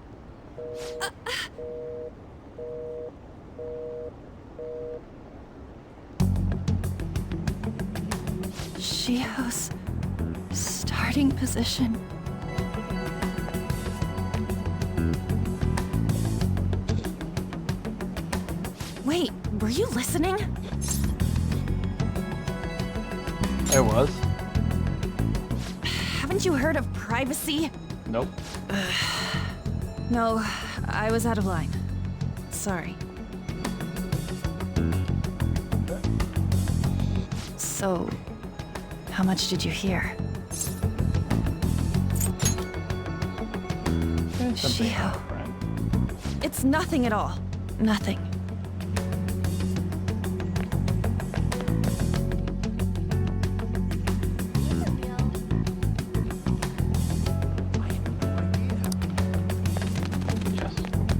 Shiho's starting position. Wait, were you listening? I was. Haven't you heard of privacy? Nope. No, I was out of line. Sorry. So, how much did you hear? Shiho. It's nothing at all. Nothing.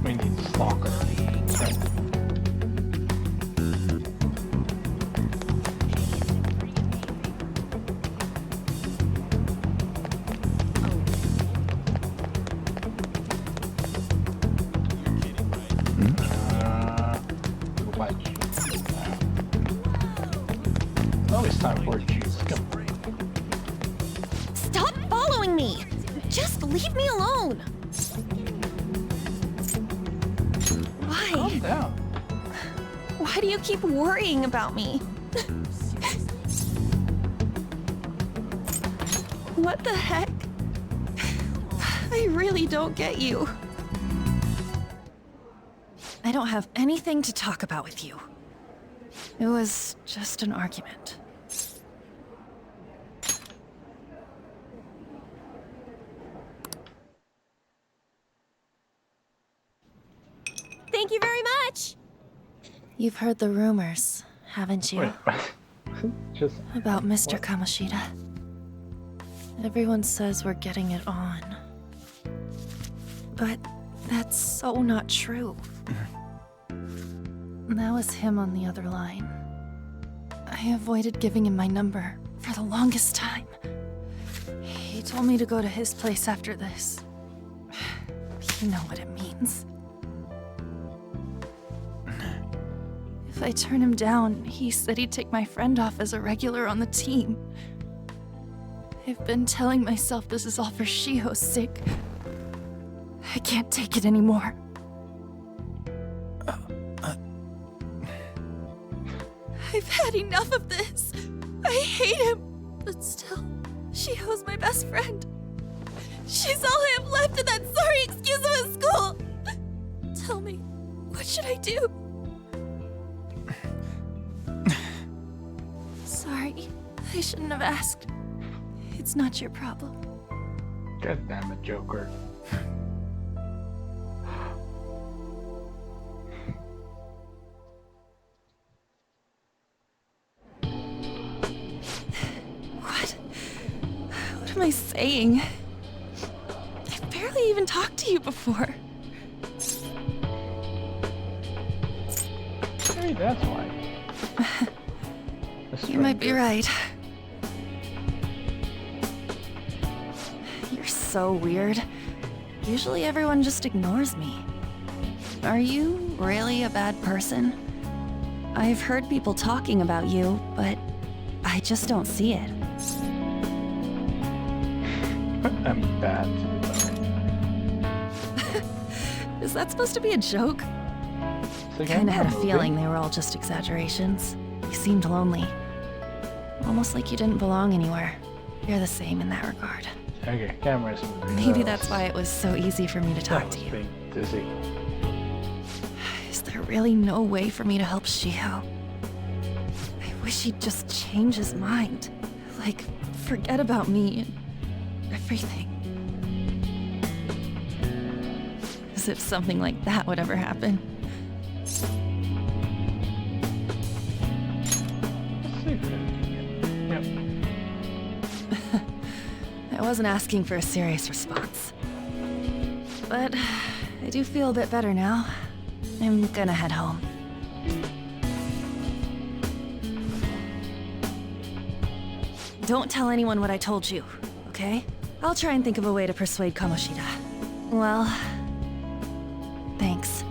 We need to stalk her. Oh, it's time for a juice. Come on. Stop following me! Just leave me alone! Why? Calm down. Why do you keep worrying about me? What the heck? I really don't get you. I don't have anything to talk about with you. It was just an argument. Thank you very much! You've heard the rumors, haven't you? Wait, just About Mr. what? Kamoshida. Everyone says we're getting it on. But that's so not true. That was him on the other line. I avoided giving him my number for the longest time. He told me to go to his place after this. You know what it means. If I turn him down, he said he'd take my friend off as a regular on the team. I've been telling myself this is all for Shiho's sake. I can't take it anymore. I've had enough of this. I hate him. But still, Shiho's my best friend. She's all I have left in that sorry excuse of a school. Tell me, what should I do? Sorry, I shouldn't have asked. It's not your problem. God damn it, Joker. What am I saying? I've barely even talked to you before. Maybe that's why. You might be right. You're so weird. Usually everyone just ignores me. Are you really a bad person? I've heard people talking about you, but I just don't see it. I'm bad. Is that supposed to be a joke? Kinda had a feeling they were all just exaggerations. You seemed lonely. Almost like you didn't belong anywhere. You're the same in that regard. Okay, cameras. Maybe that's why it was so easy for me to talk to you. Dizzy. Is there really no way for me to help Shiho? I wish he'd just change his mind. Like, forget about me and everything. As if something like that would ever happen. Yep. I wasn't asking for a serious response. But I do feel a bit better now. I'm gonna head home. Don't tell anyone what I told you, okay? I'll try and think of a way to persuade Kamoshida. Well, thanks.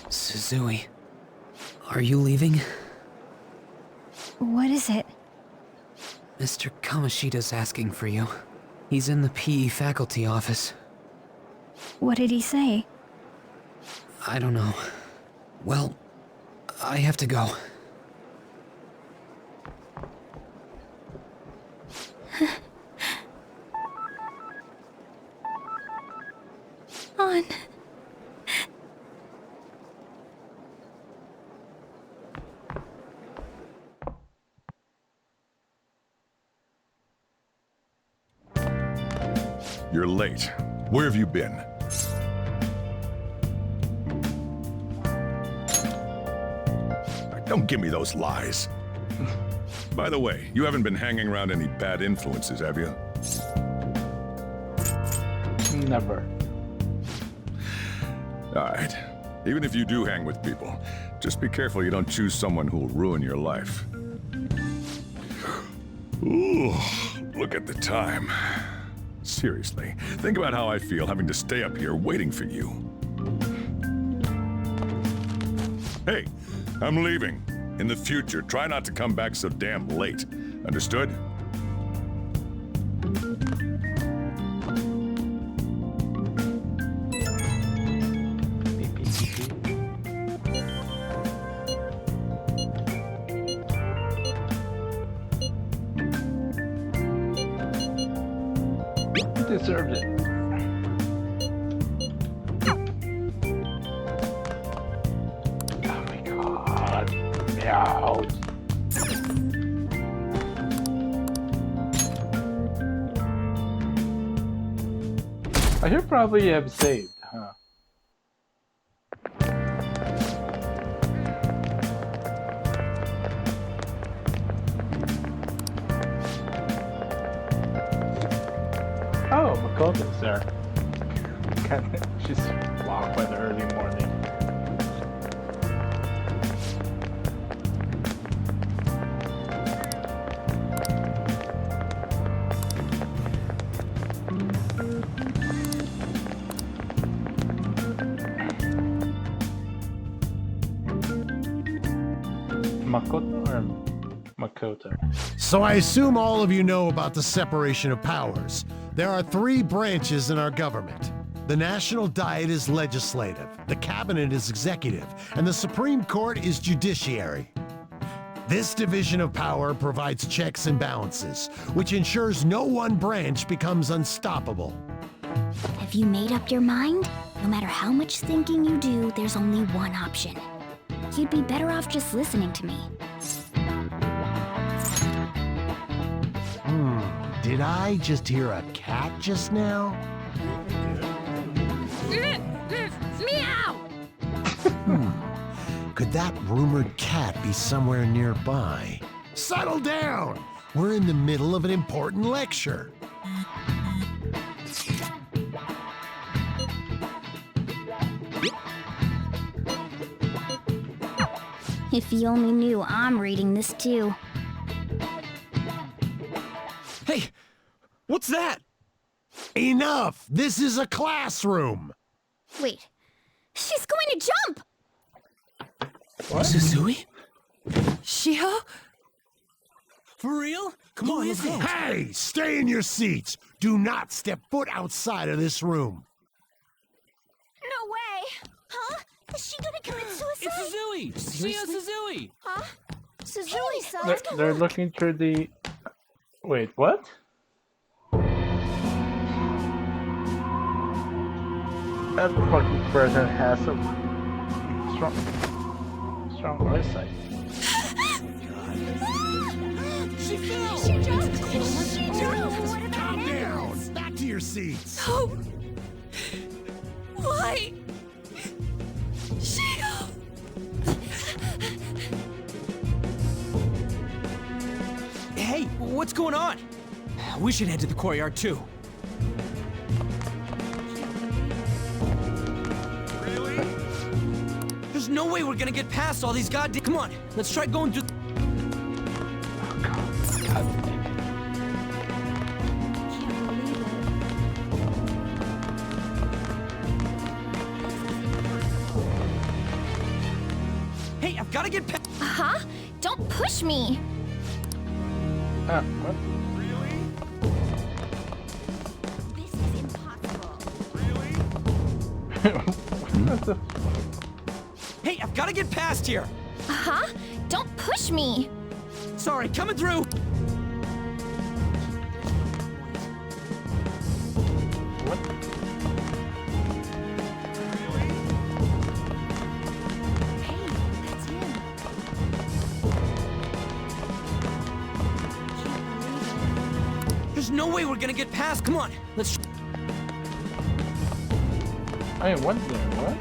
Suzui, are you leaving? What is it? Mr. Kamoshida's asking for you. He's in the PE faculty office. What did he say? I don't know. Well, I have to go. On. You're late. Where have you been? Don't give me those lies. By the way, you haven't been hanging around any bad influences, have you? Never. All right. Even if you do hang with people, just be careful you don't choose someone who will ruin your life. Ooh, look at the time. Seriously, think about how I feel having to stay up here waiting for you. Hey, I'm leaving. In the future, try not to come back so damn late. Understood? Deserved it. Oh my god. Meow. I should probably have saved, huh? Oh, Makoto's there. She's walked by the early morning. Makoto or Makoto? So I assume all of you know about the separation of powers. There are 3 branches in our government. The National Diet is legislative, the Cabinet is executive, and the Supreme Court is judiciary. This division of power provides checks and balances, which ensures no one branch becomes unstoppable. Have you made up your mind? No matter how much thinking you do, there's only one option. You'd be better off just listening to me. Did I just hear a cat just now? Meow! Could that rumored cat be somewhere nearby? Settle down! We're in the middle of an important lecture. If you only knew I'm reading this too. Hey, what's that? Enough! This is a classroom! Wait, she's going to jump! What? Suzui? Shiho? For real? Come on, let's go. Hey, stay in your seats! Do not step foot outside of this room. No way! Huh? Is she gonna commit suicide? It's Suzui! Shia Suzui! Huh? Suzui-san? They're looking through the... Wait, what? That fucking person has a strong eyesight. She fell! She jumped! What about Calm down! Back to your seats! No! Why? Shio! Hey, what's going on? We should head to the courtyard too. Really? There's no way we're gonna get past all these goddamn. Come on, let's try going through. Hey, I've gotta get past. Huh? Don't push me! What? This is impossible. What the... Hey, I've gotta get past here. Huh? Don't push me! Sorry, coming through. What? Hey, that's him. There's no way we're gonna get past. Come on, let's. I went there, what?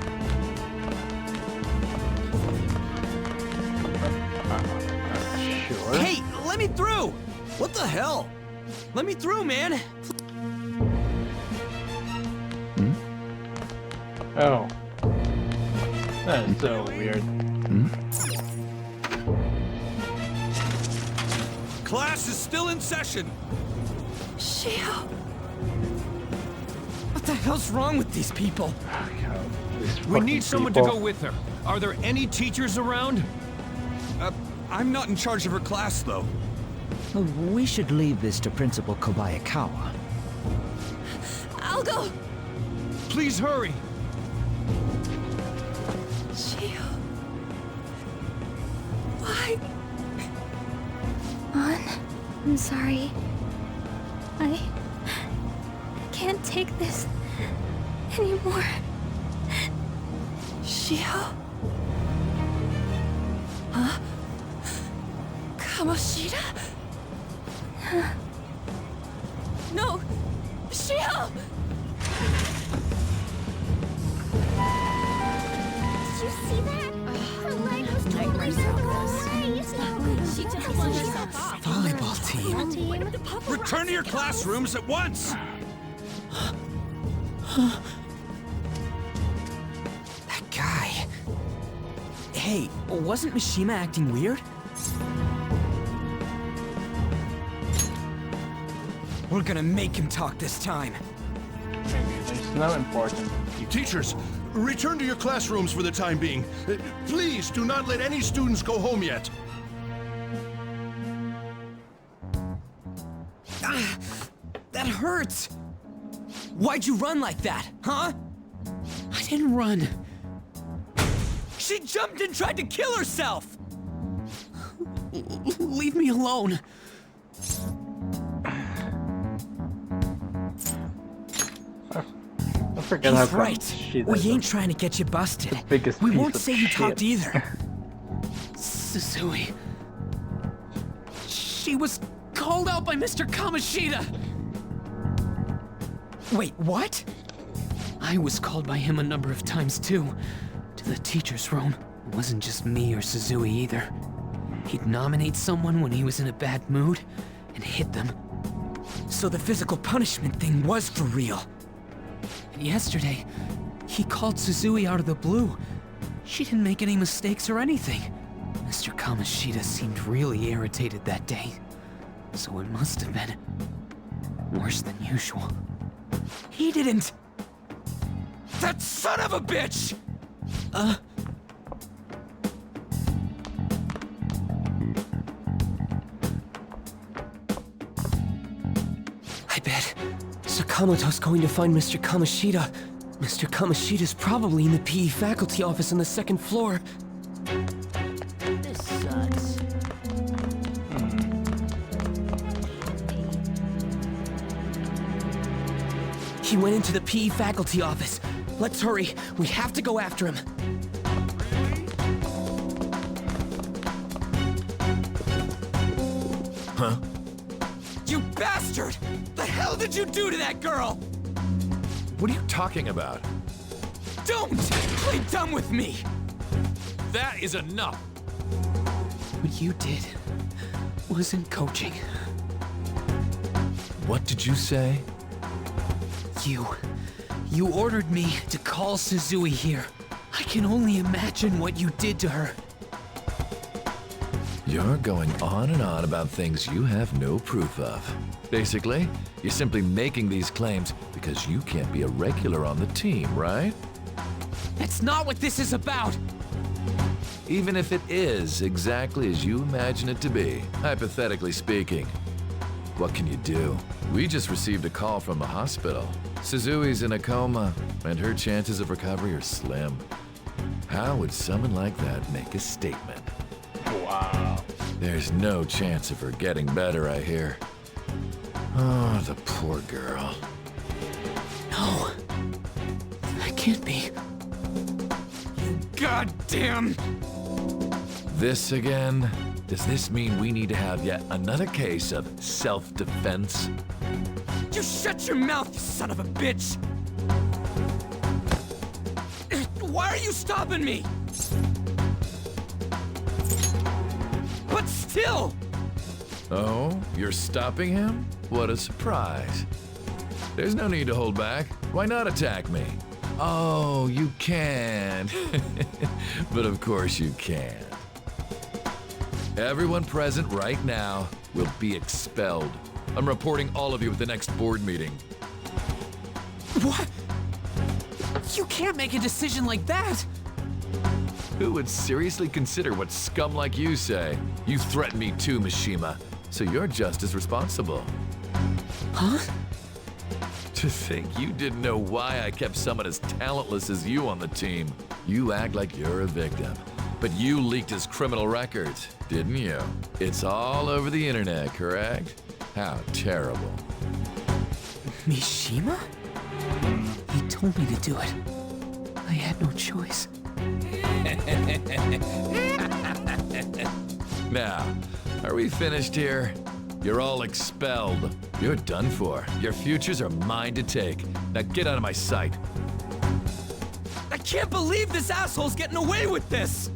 Sure. Hey, let me through! What the hell? Let me through, man! Oh. That is so weird. Class is still in session. Shio! What the hell's wrong with these people? Oh, God, these We fucking need someone people. to go with her. Are there any teachers around? I'm not in charge of her class, though. We should leave this to Principal Kobayakawa. I'll go! Please hurry. Shio... Why? An, I'm sorry. I can't take this anymore. Shio? Huh? Kamoshida? No! Shio! Did you see that? Her leg was totally away. She just won herself off. Volleyball team. Return to your classrooms at once. That guy. Hey, wasn't Mishima acting weird? We're gonna make him talk this time. It's not important. Teachers, return to your classrooms for the time being. Please do not let any students go home yet. Ah, that hurts! Why'd you run like that, huh? I didn't run. She jumped and tried to kill herself! Leave me alone. I forget how He's come right. she We does ain't the trying to get you busted. biggest We piece won't of say you shit. talked either. Suzui. She was called out by Mr. Kamoshida. Wait, what? I was called by him a number of times too. To the teacher's room. It wasn't just me or Suzui either. He'd nominate someone when he was in a bad mood and hit them. So the physical punishment thing was for real. And yesterday, he called Suzui out of the blue. She didn't make any mistakes or anything. Mr. Kamoshida seemed really irritated that day. So it must have been worse than usual. He didn't. That son of a bitch! I bet Sakamoto's going to find Mr. Kamoshida. Mr. Kamoshida's probably in the PE faculty office on the second floor. This sucks. He went into the PE faculty office. Let's hurry. We have to go after him. Huh? You bastard! The hell did you do to that girl? What are you talking about? Don't play dumb with me! That is enough! What you did wasn't coaching. What did you say? You ordered me to call Suzui here. I can only imagine what you did to her. You're going on and on about things you have no proof of. Basically, you're simply making these claims because you can't be a regular on the team, right? That's not what this is about! Even if it is exactly as you imagine it to be, hypothetically speaking, what can you do? We just received a call from the hospital. Suzui's in a coma, and her chances of recovery are slim. How would someone like that make a statement? Wow. There's no chance of her getting better, I hear. Oh, the poor girl. No. That can't be. You goddamn... This again? Does this mean we need to have yet another case of self-defense? You shut your mouth, you son of a bitch! Why are you stopping me? But still! Oh, you're stopping him? What a surprise. There's no need to hold back. Why not attack me? Oh, you can. But of course you can. Everyone present right now will be expelled. I'm reporting all of you at the next board meeting. What? You can't make a decision like that! Who would seriously consider what scum like you say? You threatened me too, Mishima, so you're just as responsible. Huh? To think you didn't know why I kept someone as talentless as you on the team. You act like you're a victim, but you leaked his criminal records, didn't you? It's all over the internet, correct? How terrible. Mishima? He told me to do it. I had no choice. Now, are we finished here? You're all expelled. You're done for. Your futures are mine to take. Now get out of my sight. I can't believe this asshole's getting away with this!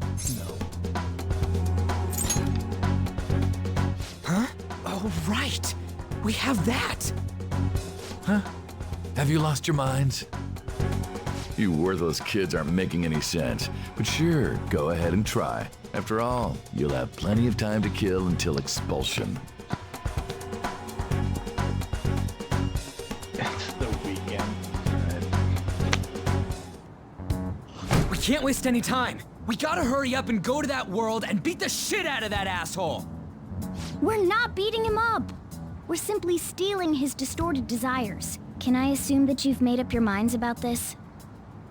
Huh? Oh, right. We have that. Huh? Have you lost your minds? You worthless kids aren't making any sense. But sure, go ahead and try. After all, you'll have plenty of time to kill until expulsion. It's the weekend. We can't waste any time. We gotta hurry up and go to that world and beat the shit out of that asshole. We're not beating him up. We're simply stealing his distorted desires. Can I assume that you've made up your minds about this?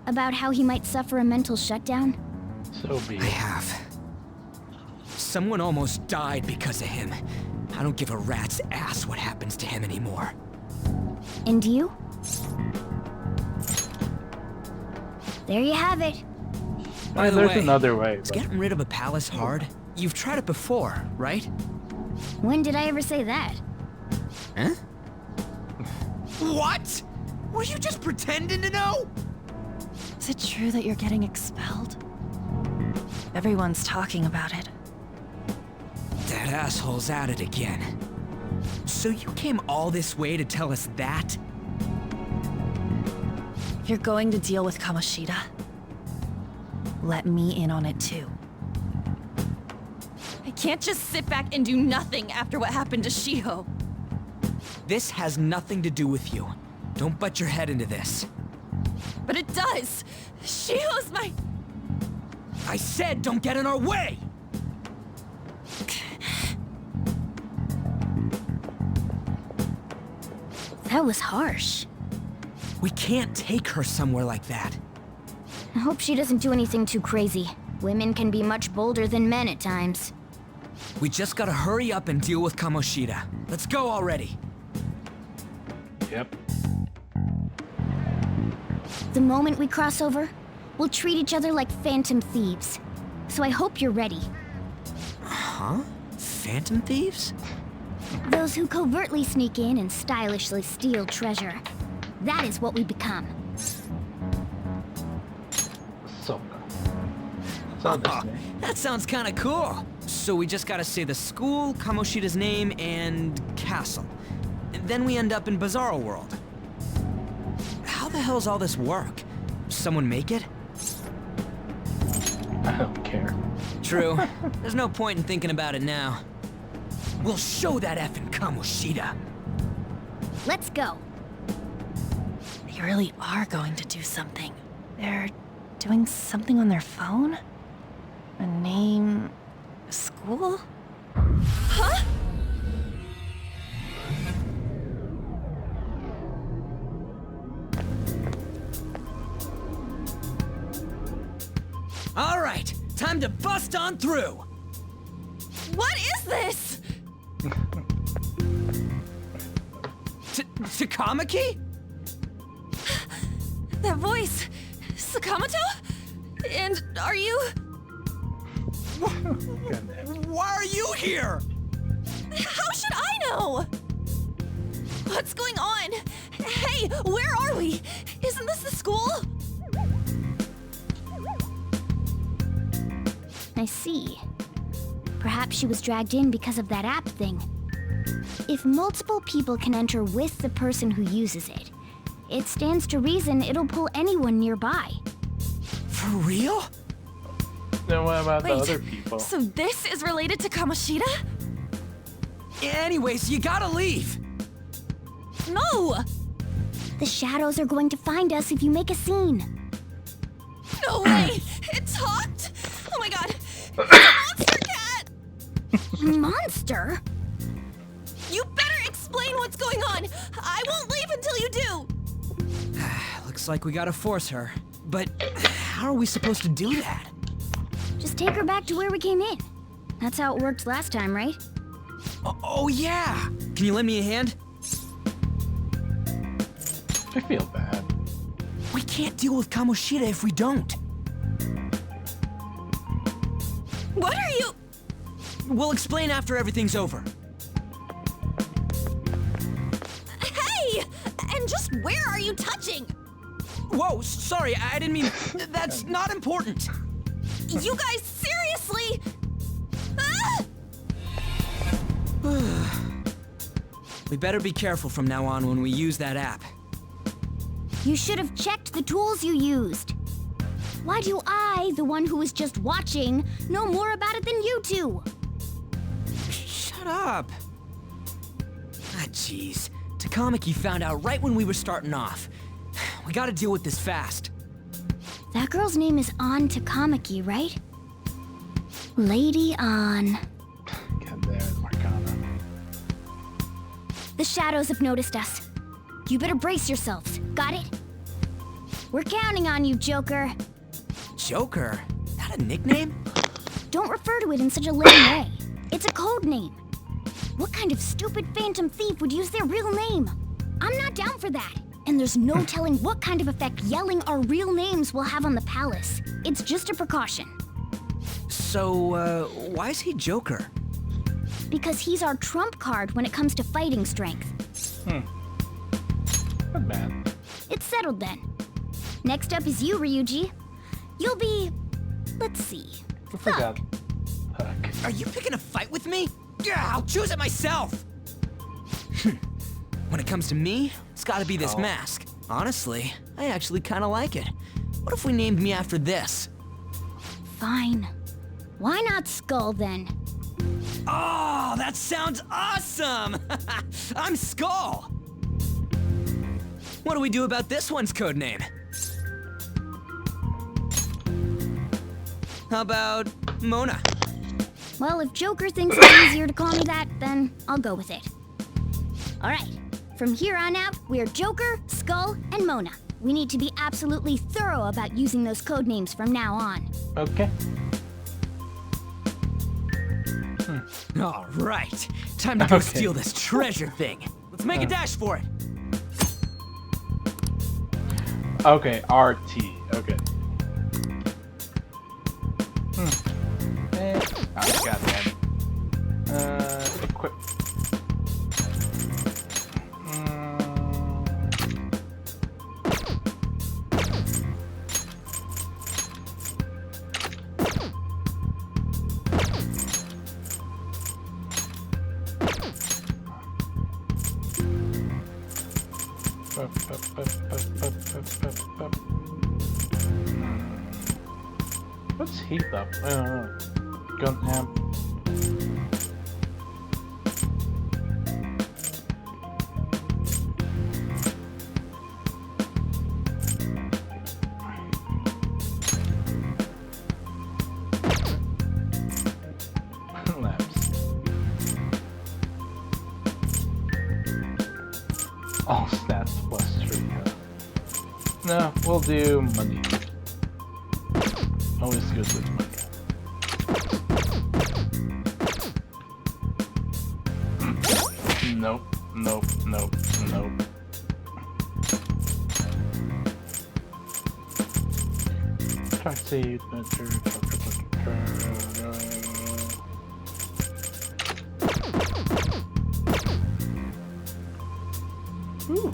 About how he might suffer a mental shutdown? So be it. I have. Someone almost died because of him. I don't give a rat's ass what happens to him anymore. And you? There you have it. By the There's way, another way. is getting rid of a palace hard? You've tried it before, right? When did I ever say that? Huh? What? Were you just pretending to know? Is it true that you're getting expelled? Everyone's talking about it. That asshole's at it again. So you came all this way to tell us that? If you're going to deal with Kamoshida, let me in on it too. I can't just sit back and do nothing after what happened to Shiho. This has nothing to do with you. Don't butt your head into this. But it does! Shiho's my... I said don't get in our way! That was harsh. We can't take her somewhere like that. I hope she doesn't do anything too crazy. Women can be much bolder than men at times. We just gotta hurry up and deal with Kamoshida. Let's go already. Yep. The moment we cross over, we'll treat each other like phantom thieves. So I hope you're ready. Huh? Phantom thieves? Those who covertly sneak in and stylishly steal treasure. That is what we become. So that sounds kind of cool. So we just gotta say the school, Kamoshida's name, and castle. And then we end up in Bizarro World. How the hell's all this work? Someone make it? I don't care. True. There's no point in thinking about it now. We'll show that effing Kamoshida. Let's go. They really are going to do something. They're doing something on their phone? A name... a school? Huh? All right, time to bust on through. What is this? Takamaki? That voice... Sakamoto? And are you... Why are you here? How should I know? What's going on? Hey, where are we? Isn't this the school? I see. Perhaps she was dragged in because of that app thing. If multiple people can enter with the person who uses it, it stands to reason it'll pull anyone nearby. For real? Then what about Wait, the other people? So this is related to Kamoshida? Anyways, you gotta leave. No! The shadows are going to find us if you make a scene. No way! It talked? Oh my god! It's a monster cat! Monster? You better explain what's going on! I won't leave until you do! Looks like we gotta force her. But how are we supposed to do that? Just take her back to where we came in. That's how it worked last time, right? Oh yeah! Can you lend me a hand? I feel bad. We can't deal with Kamoshida if we don't. What are you... We'll explain after everything's over. Hey! And just where are you touching? Whoa, sorry, I didn't mean... That's not important. You guys, seriously? Ah! We better be careful from now on when we use that app. You should have checked the tools you used. Why do I, the one who was just watching, know more about it than you two? Shut up. Ah, jeez. Takamaki found out right when we were starting off. We gotta deal with this fast. That girl's name is An Takamaki, right? Lady An. Get there, Marcana. The shadows have noticed us. You better brace yourselves. Got it? We're counting on you, Joker. Joker? That a nickname? Don't refer to it in such a lame way. It's a code name. What kind of stupid phantom thief would use their real name? I'm not down for that. And there's no telling what kind of effect yelling our real names will have on the palace. It's just a precaution. So, why is he Joker? Because he's our trump card when it comes to fighting strength. Not bad. It's settled then. Next up is you, Ryuji. You'll be... let's see. I forgot. Are you picking a fight with me? Yeah, I'll choose it myself! When it comes to me, it's gotta be this mask. Honestly, I actually kinda like it. What if we named me after this? Fine. Why not Skull then? Oh, that sounds awesome! I'm Skull! What do we do about this one's codename? How about Mona? Well, if Joker thinks it's easier to call me that, then I'll go with it. All right, From here on out, we're Joker, Skull, and Mona. We need to be absolutely thorough about using those code names from now on. Okay. All right, time to go steal this treasure thing. Let's make a dash for it. Okay, RT. Okay. Oh, goddamn. Equip. What's heat up? I don't know. Gun amp. Lamps. All stats +3. No, we'll do money. Always good with money. Nope, nope, nope, nope. Try to see Ooh.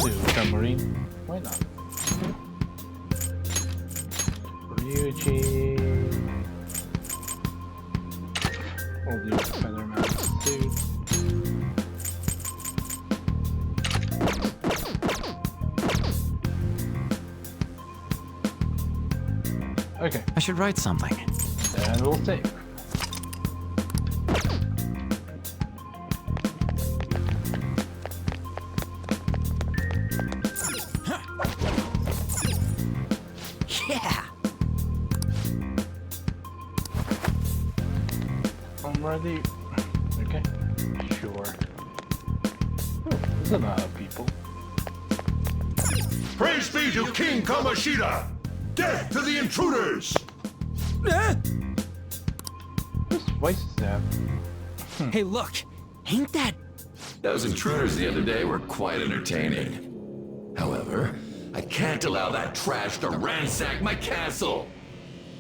Do submarine. Why not? Ryuichi. We'll do Featherman suit. Okay. I should write something. And we'll save. Yeah. I'm ready. Okay. Sure. Oh, there's a lot of people. Praise be to King Kamoshida! Death to the intruders! Whose voice is that? Hey, look. Ain't that... Those intruders the other day were quite entertaining. However, I can't allow that trash to ransack my castle.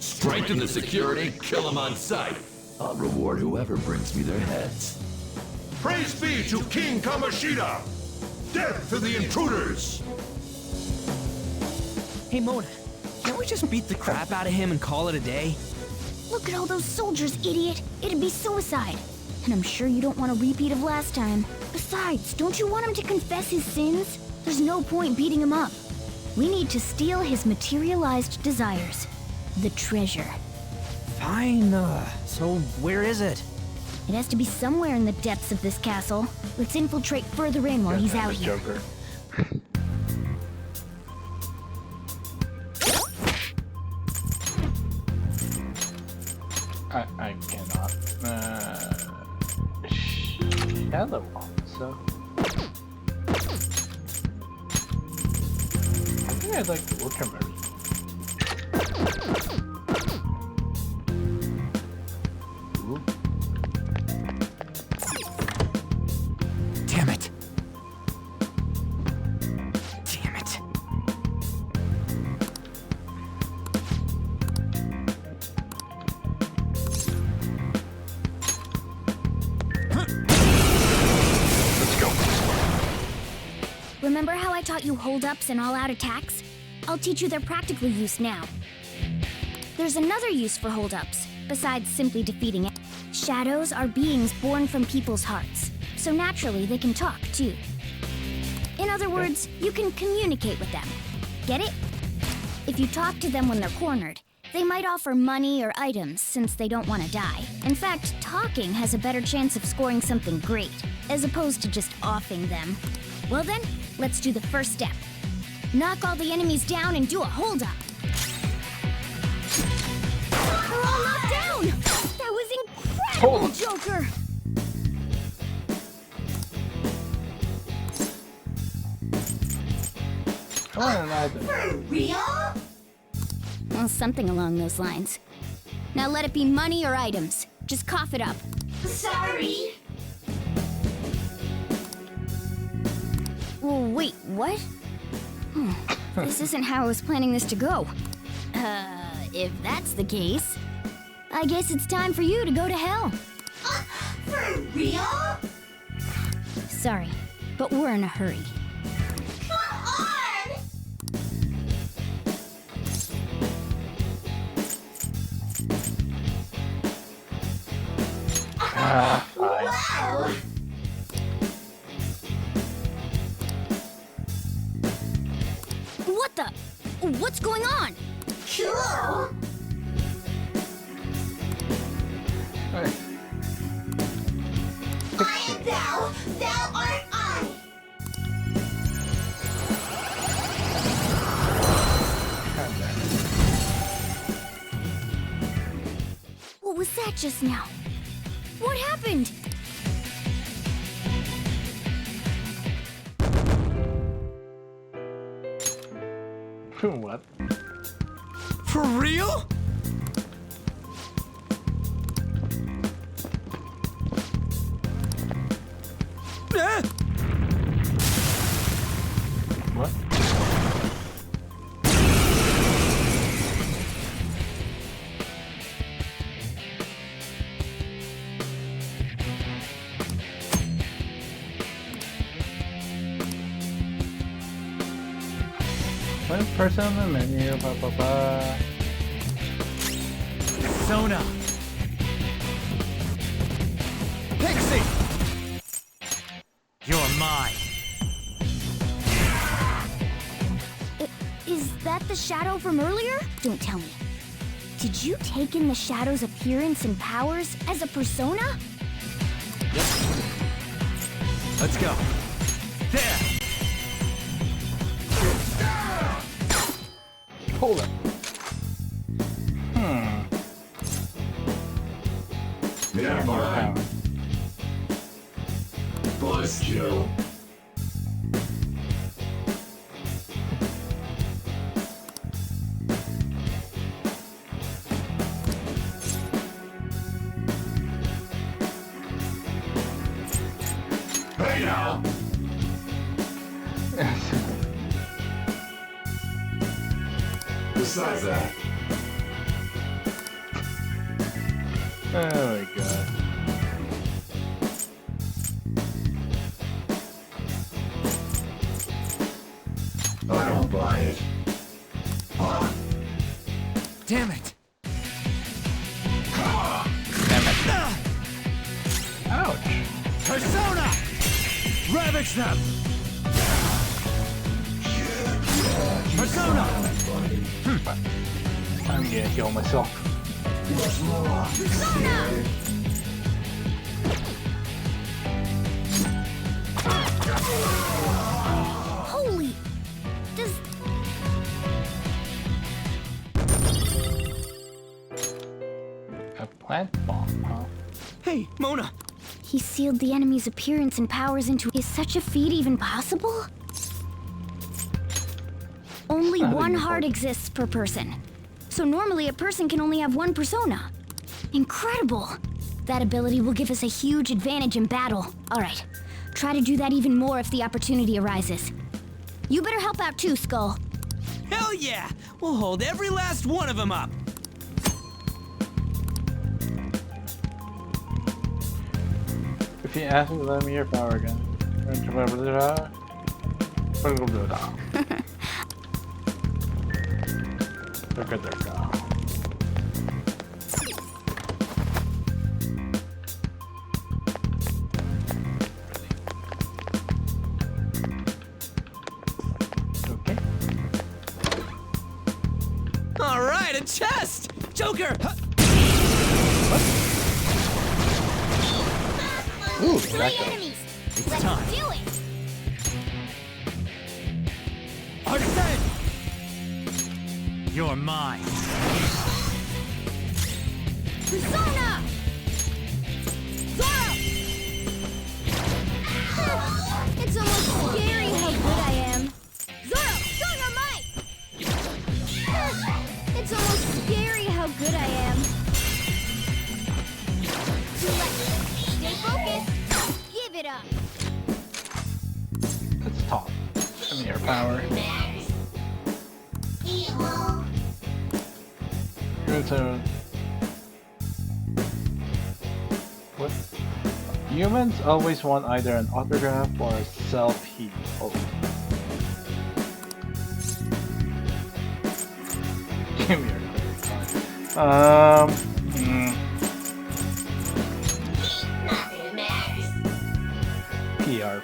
Strengthen the security, kill them on sight. I'll reward whoever brings me their heads. Praise be to King Kamoshida! Death to the intruders! Hey, Mona. Can't we just beat the crap out of him and call it a day? Look at all those soldiers, idiot. It'd be suicide. And I'm sure you don't want a repeat of last time. Besides, don't you want him to confess his sins? There's no point beating him up. We need to steal his materialized desires. The treasure. Fine, so where is it? It has to be somewhere in the depths of this castle. Let's infiltrate further in while he's out here. Joker. I cannot. Shadow also. I think I'd like the ultramarine. Ooh. Damn it. Damn it. Remember how I taught you hold-ups and all-out attacks? I'll teach you their practical use now. There's another use for hold-ups, besides simply defeating it. Shadows are beings born from people's hearts, so naturally they can talk, too. In other words, you can communicate with them. Get it? If you talk to them when they're cornered, they might offer money or items since they don't want to die. In fact, talking has a better chance of scoring something great, as opposed to just offing them. Well then, let's do the first step. Knock all the enemies down and do a hold-up. They're all knocked down! That was incredible, Joker! I want an item. For real? Well, something along those lines. Now let it be money or items. Just cough it up. Sorry. Well, wait, what? This isn't how I was planning this to go. If that's the case, I guess it's time for you to go to hell. For real? Sorry, but we're in a hurry. Come on! Wow! What the? What's going on? Cool! Hey. I am thou, thou art I! What was that just now? What happened? What? For real? What? One person on the menu, blah blah blah. Sona! Pixie! You're mine! Is that the shadow from earlier? Don't tell me. Did you take in the shadow's appearance and powers as a persona? Yep. Let's go. There! Hold it. Yeah, More power. Buzz kill. Hey now! Besides that. Oh my god. I don't buy it. Huh? Damn it! Ouch! Persona! Ravage them! Persona! I'm gonna kill myself. Persona! Holy... Does... A plant bomb, huh? Hey, Mona! He sealed the enemy's appearance and powers into... Is such a feat even possible? Only one heart exists per person. So normally a person can only have one persona. Incredible! That ability will give us a huge advantage in battle. Alright, try to do that even more if the opportunity arises. You better help out too, Skull. Hell yeah! We'll hold every last one of them up! If you ask me to lend me your power gun, Look at their go. Okay. All right, a chest! Joker! Ooh, Three that goes. enemies! It's Let's time. do it! Arsene! You're mine. Persona! Zoro! It's almost scary how good I am. Zoro, Zoro power. So, what? Humans always want either an autograph or a selfie. Oh. Give me your PR.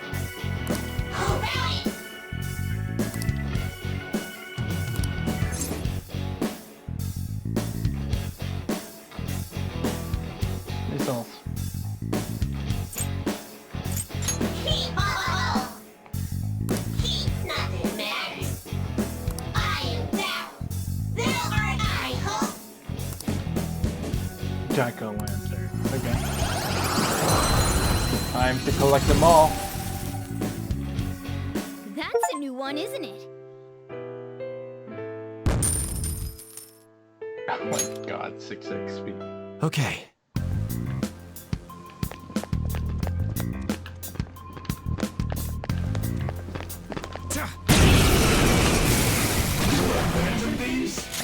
Missiles. Jack-o'-lantern. Okay. Time to collect them all. That's a new one, isn't it? Oh my god, 6 XP. Okay.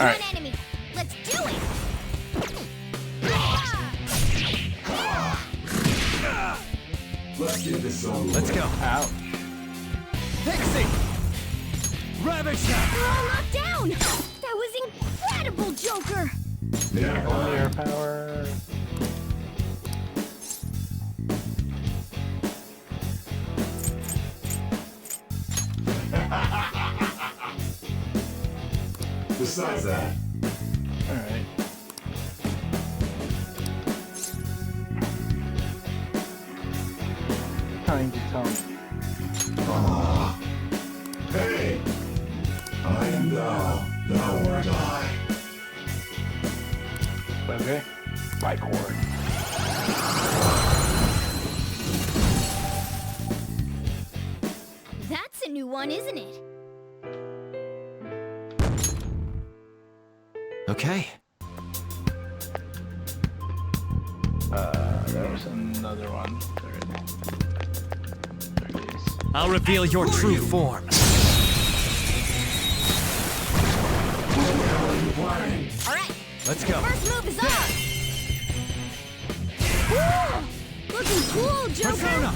Alright. One enemy. Let's do it. Let's get this on. Let's go. Ouch. Pixie! Ravage We're that! all knocked down. That was incredible, Joker. Only air power. Besides that, Alright. Trying to tell me. hey, I am thou, thou art I. Okay. By cord. That's a new one, isn't it? Okay. There was another one. There it is. I'll reveal your true form. Alright. Let's go. First move is on. Cool. Looking cool, Joker. Persona!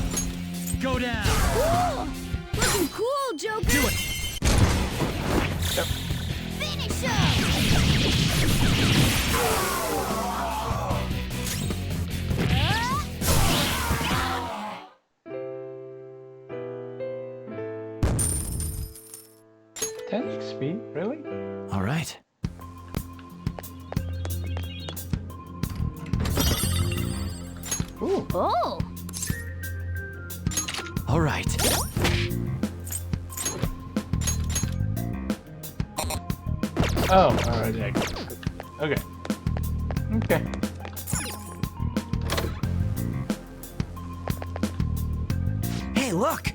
Go down! Cool. Looking cool, Joker. Do it! Yep. Finish him. 10 XP? Really? All right. Ooh. Oh. All right. Oh, alright. Yeah. Okay. Okay. Hey, look!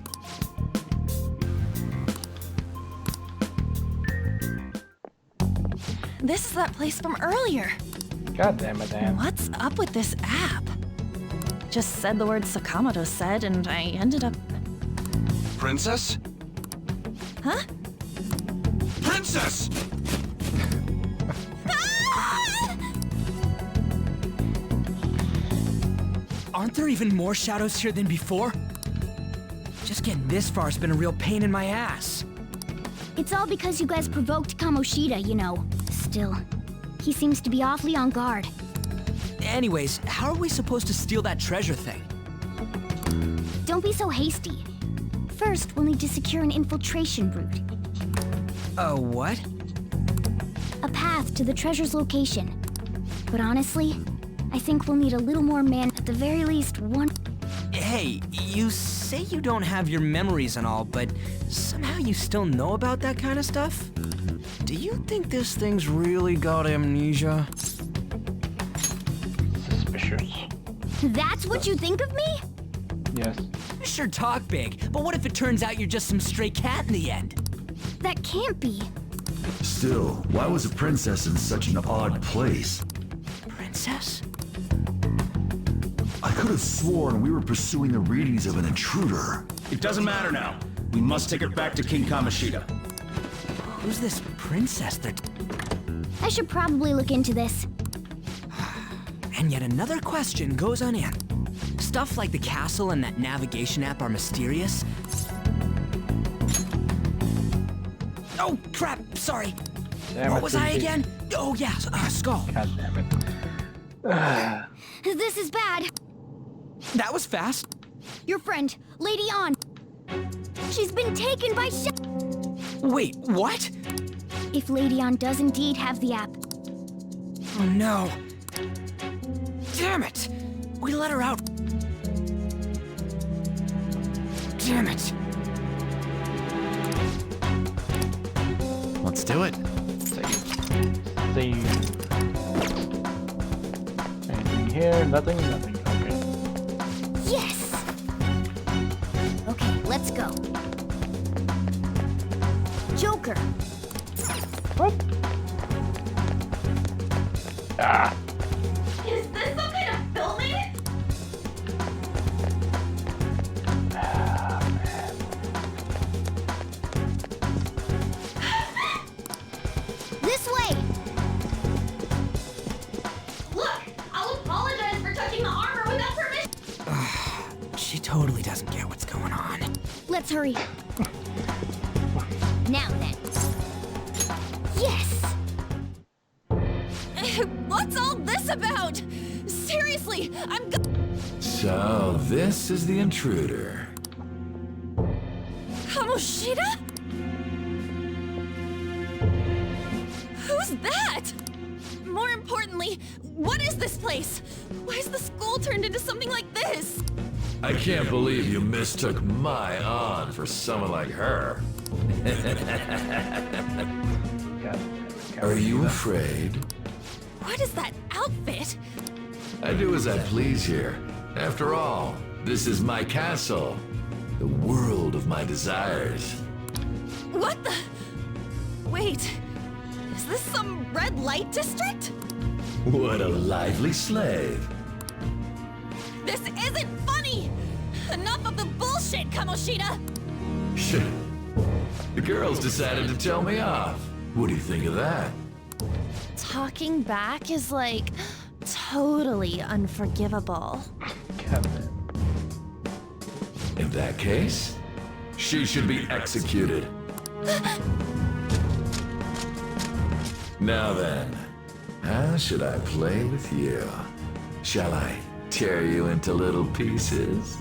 This is that place from earlier. God damn it, Dan. What's up with this app? Just said the word Sakamoto said, and I ended up... Princess? Huh? Princess! Aren't there even more shadows here than before? Just getting this far has been a real pain in my ass. It's all because you guys provoked Kamoshida, you know. Still, he seems to be awfully on guard. Anyways, how are we supposed to steal that treasure thing? Don't be so hasty. First, we'll need to secure an infiltration route. What? A path to the treasure's location. But honestly, I think we'll need a little more man, at the very least one... Hey, you say you don't have your memories and all, but somehow you still know about that kind of stuff? Do you think this thing's really got amnesia? Suspicious. That's what you think of me? Yes. Sure talk big, but what if it turns out you're just some stray cat in the end? That can't be. Still, why was a princess in such an odd place? Princess? I could have sworn we were pursuing the readings of an intruder. It doesn't matter now. We must take her back to King Kamoshida. Who's this princess they're... I should probably look into this. And yet another question goes unanswered. Stuff like the castle and that navigation app are mysterious. Oh, crap, sorry. What was I again? Oh, yeah, Skull. God damn it. This is bad. That was fast. Your friend, Lady On. She's been taken by Wait, what? If Lady On does indeed have the app. Oh, no. Damn it! We let her out. Damn it. Let's do it. Save. Anything here? Nothing? Nothing. Okay. Yes! Okay, let's go. Joker. What? Ah. Is this some kind of filming? This way! Look, I'll apologize for touching the armor without permission. She totally doesn't get what's going on. Let's hurry. Now then. Yes! What's all this about? Seriously, I'm So, this is the intruder. Kamoshida? Who's that? More importantly, what is this place? Why is the school turned into something like this? I can't believe you mistook my aunt for someone like her. Are you afraid? What is that outfit? I do as I please here. After all, this is my castle. The world of my desires. What the? Wait, is this some red light district? What a lively slave. This isn't funny! Enough of the bullshit, Kamoshida! The girls decided to tell me off. What do you think of that? Talking back is like totally unforgivable. In that case, she should be executed. Now then, how should I play with you? Shall I tear you into little pieces?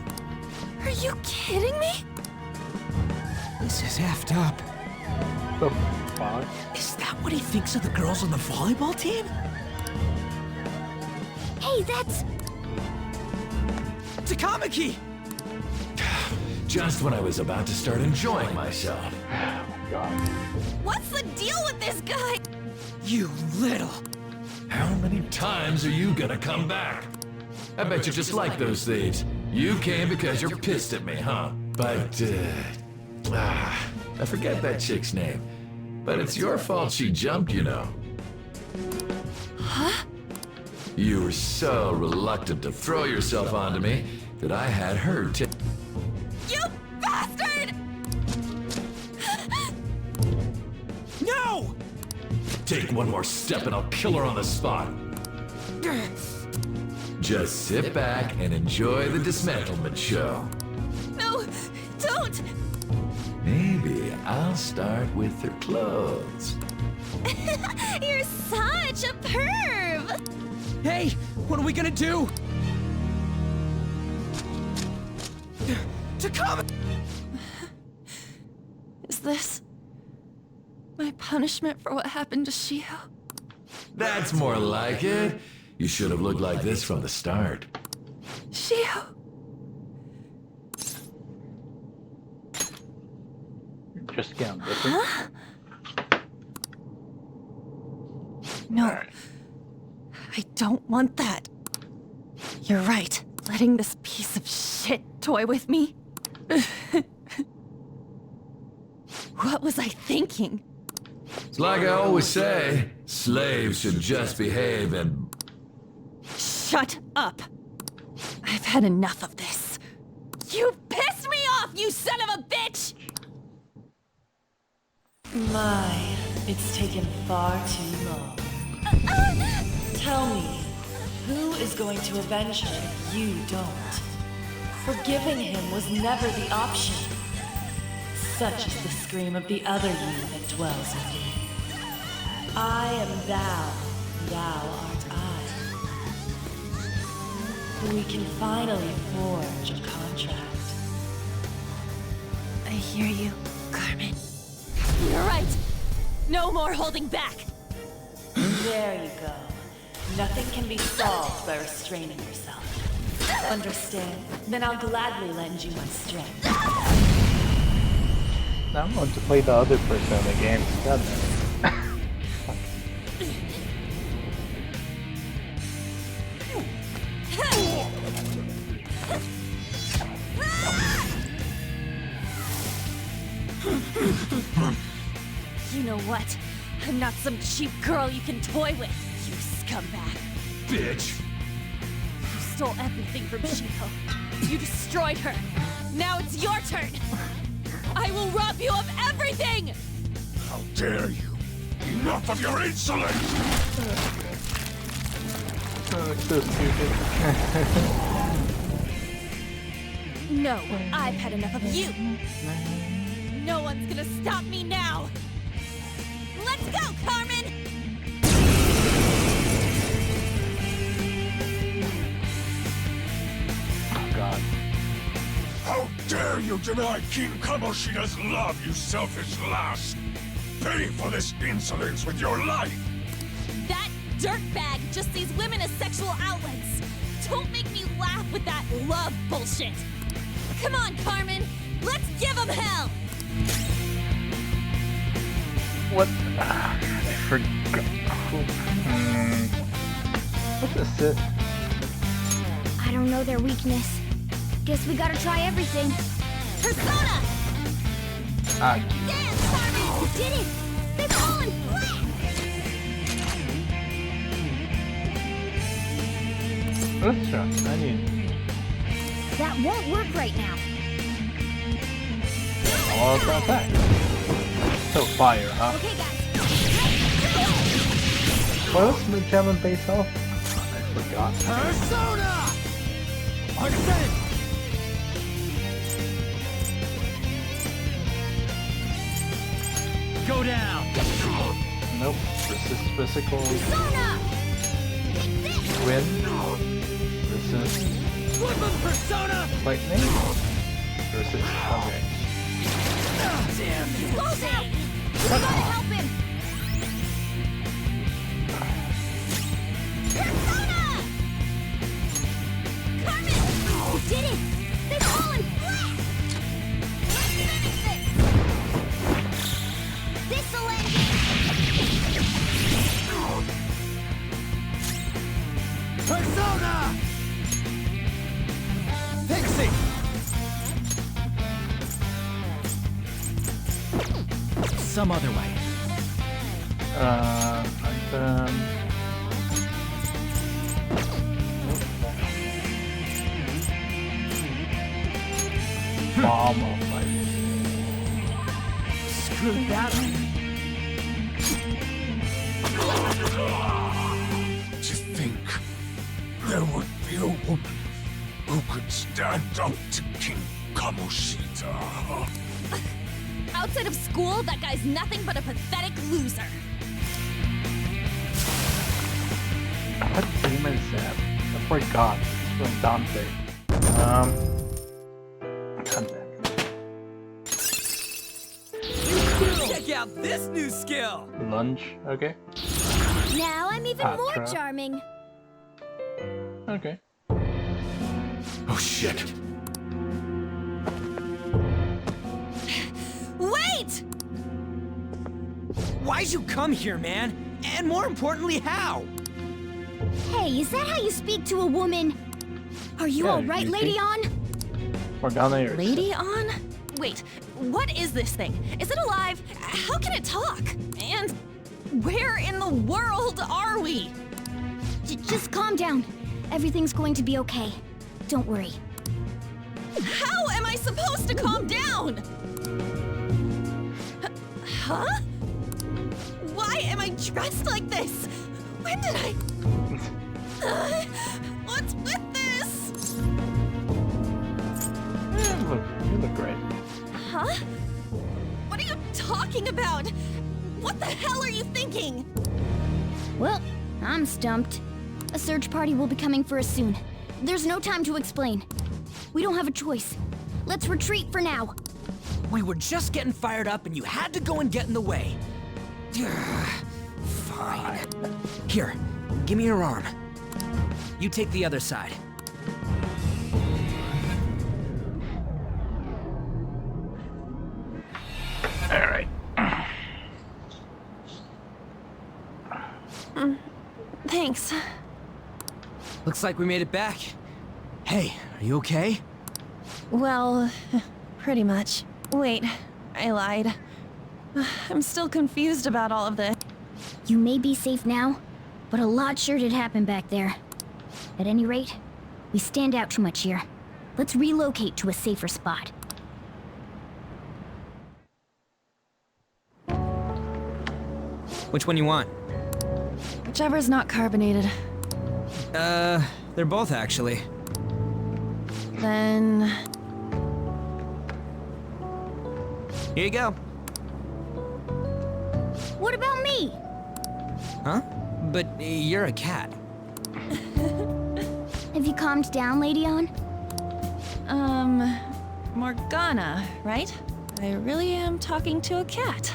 Are you kidding me? This is effed up. The fuck? Is that what he thinks of the girls on the volleyball team? Hey, that's... Takamaki! Just when I was about to start enjoying myself. Oh, God. What's the deal with this guy? You little... How many times are you gonna come back? I bet you just like those thieves. You came because you're pissed at me, huh? But, I forget that chick's name. But it's your fault she jumped, you know. Huh? You were so reluctant to throw yourself onto me that I had her You bastard! No! Take one more step and I'll kill her on the spot. Just sit back and enjoy the dismantlement show. No, don't! Maybe I'll start with her clothes. You're such a perv! Hey, what are we gonna do? Takama! Is this my punishment for what happened to Shio? That's more like it. You should have looked like this from the start. Shio! Just get on different. Huh? No. I don't want that. You're right. Letting this piece of shit toy with me? What was I thinking? It's like I always say, slaves should just behave and... Shut up! I've had enough of this. You pissed me off, you son of a bitch! My, it's taken far too long. Tell me, who is going to avenge her if you don't? Forgiving him was never the option. Such is the scream of the other you that dwells in me. I am thou, thou art I. We can finally forge a contract. I hear you, Carmen. You're right. No more holding back. There you go. Nothing can be solved by restraining yourself. Understand? Then I'll gladly lend you my strength. Now I'm going to play the other Persona games. God damn it. You know what? I'm not some cheap girl you can toy with, you scumbag. Bitch! You stole everything from Chico. You destroyed her. Now it's your turn. I will rob you of everything! How dare you! Enough of your insolence! Oh, it's so stupid. No, I've had enough of you. No one's gonna stop me now. Let's go, Carmen! Oh god. How dare you deny King Kamoshida's love, you selfish lass! Pay for this insolence with your life! That dirtbag just sees women as sexual outlets. Don't make me laugh with that love bullshit. Come on, Carmen. Let's give him hell. What? I forgot. What's this? I don't know their weakness. Guess we gotta try everything. Persona! Ah, Dance, Carmen! You did it! They've fallen flat! let's try. I need. That won't work right now. Oh, it's not attack. So fire, huh? Okay, guys. What else did Kevin base off? I forgot. Persona! Ascend! Go down! Nope. Resist physical. Persona! Win. Resist. Flip him, Persona! Lightning. Resist. Okay. Damn you! Slow down! We gotta help him! Persona! Carmen! You did it! They've fallen flat! Let's finish this! This'll end it! Persona! Pixie! Some other way. Item. Bomb of light. Screw that. To think there would be a woman who could stand up to King Kamoshida. Outside of school, that guy's nothing but a pathetic loser. What demon is that? I forgot. It's from Dante. God damn. Check out this new skill! Lunge, okay. Now I'm even more Patra. charming. Okay. Oh shit! Wait! Why'd you come here, man? And more importantly, how? Hey, is that how you speak to a woman? Are you Yeah, all right, you Lady see? On? Morgana, you're Lady On? Wait, what is this thing? Is it alive? How can it talk? And where in the world are we? Just calm down. Everything's going to be okay. Don't worry. How am I supposed to calm down? Huh? Why am I dressed like this? When did I... what's with this? You look great. Huh? What are you talking about? What the hell are you thinking? Well, I'm stumped. A search party will be coming for us soon. There's no time to explain. We don't have a choice. Let's retreat for now. We were just getting fired up and you had to go and get in the way. Fine. Here, give me your arm. You take the other side. Alright. Thanks. Looks like we made it back. Hey, are you okay? Well, pretty much. Wait, I lied. I'm still confused about all of this. You may be safe now, but a lot sure did happen back there. At any rate, we stand out too much here. Let's relocate to a safer spot. Which one you want? Whichever's not carbonated. They're both actually. Then... Here you go. What about me? Huh? But you're a cat. Have you calmed down, Lady On? Morgana, right? I really am talking to a cat.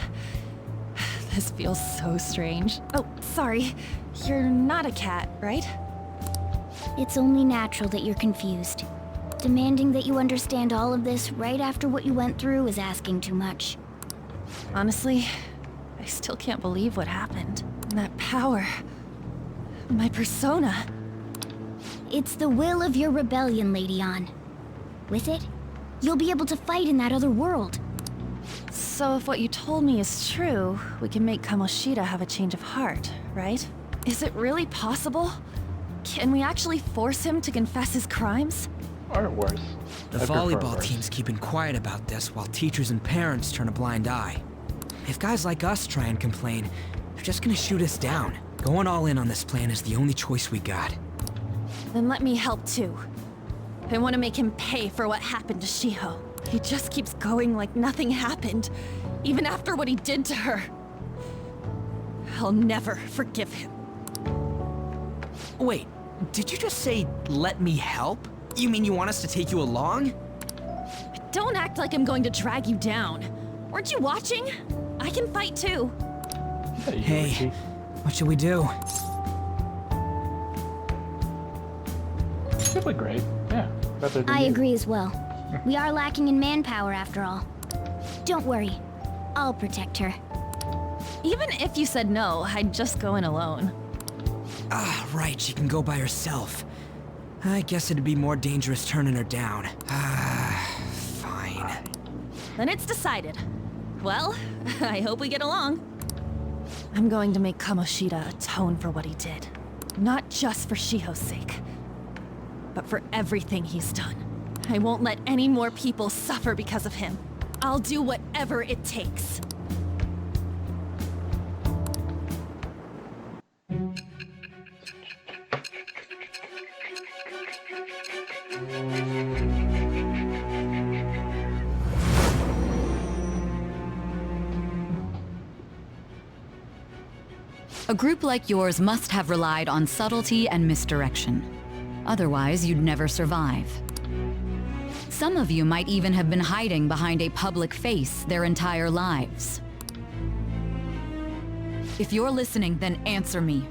This feels so strange. Oh, sorry. You're not a cat, right? It's only natural that you're confused. Demanding that you understand all of this right after what you went through is asking too much. Honestly, I still can't believe what happened. That power. My persona. It's the will of your rebellion, Lady On. With it, you'll be able to fight in that other world. So if what you told me is true, we can make Kamoshida have a change of heart, right? Is it really possible? Can we actually force him to confess his crimes? Or worse. The volleyball team's keeping quiet about this while teachers and parents turn a blind eye. If guys like us try and complain, they're just gonna shoot us down. Going all in on this plan is the only choice we got. Then let me help too. I want to make him pay for what happened to Shiho. He just keeps going like nothing happened, even after what he did to her. I'll never forgive him. Wait, did you just say, let me help? You mean you want us to take you along? Don't act like I'm going to drag you down. Weren't you watching? I can fight too. Hey, what should we do? Should look great. Yeah, better than I you. agree as well. We are lacking in manpower after all. Don't worry. I'll protect her. Even if you said no, I'd just go in alone. Ah, right, she can go by herself. I guess it'd be more dangerous turning her down. Fine. Then it's decided. Well, I hope we get along. I'm going to make Kamoshida atone for what he did. Not just for Shiho's sake, but for everything he's done. I won't let any more people suffer because of him. I'll do whatever it takes. A group like yours must have relied on subtlety and misdirection. Otherwise, you'd never survive. Some of you might even have been hiding behind a public face their entire lives. If you're listening, then answer me.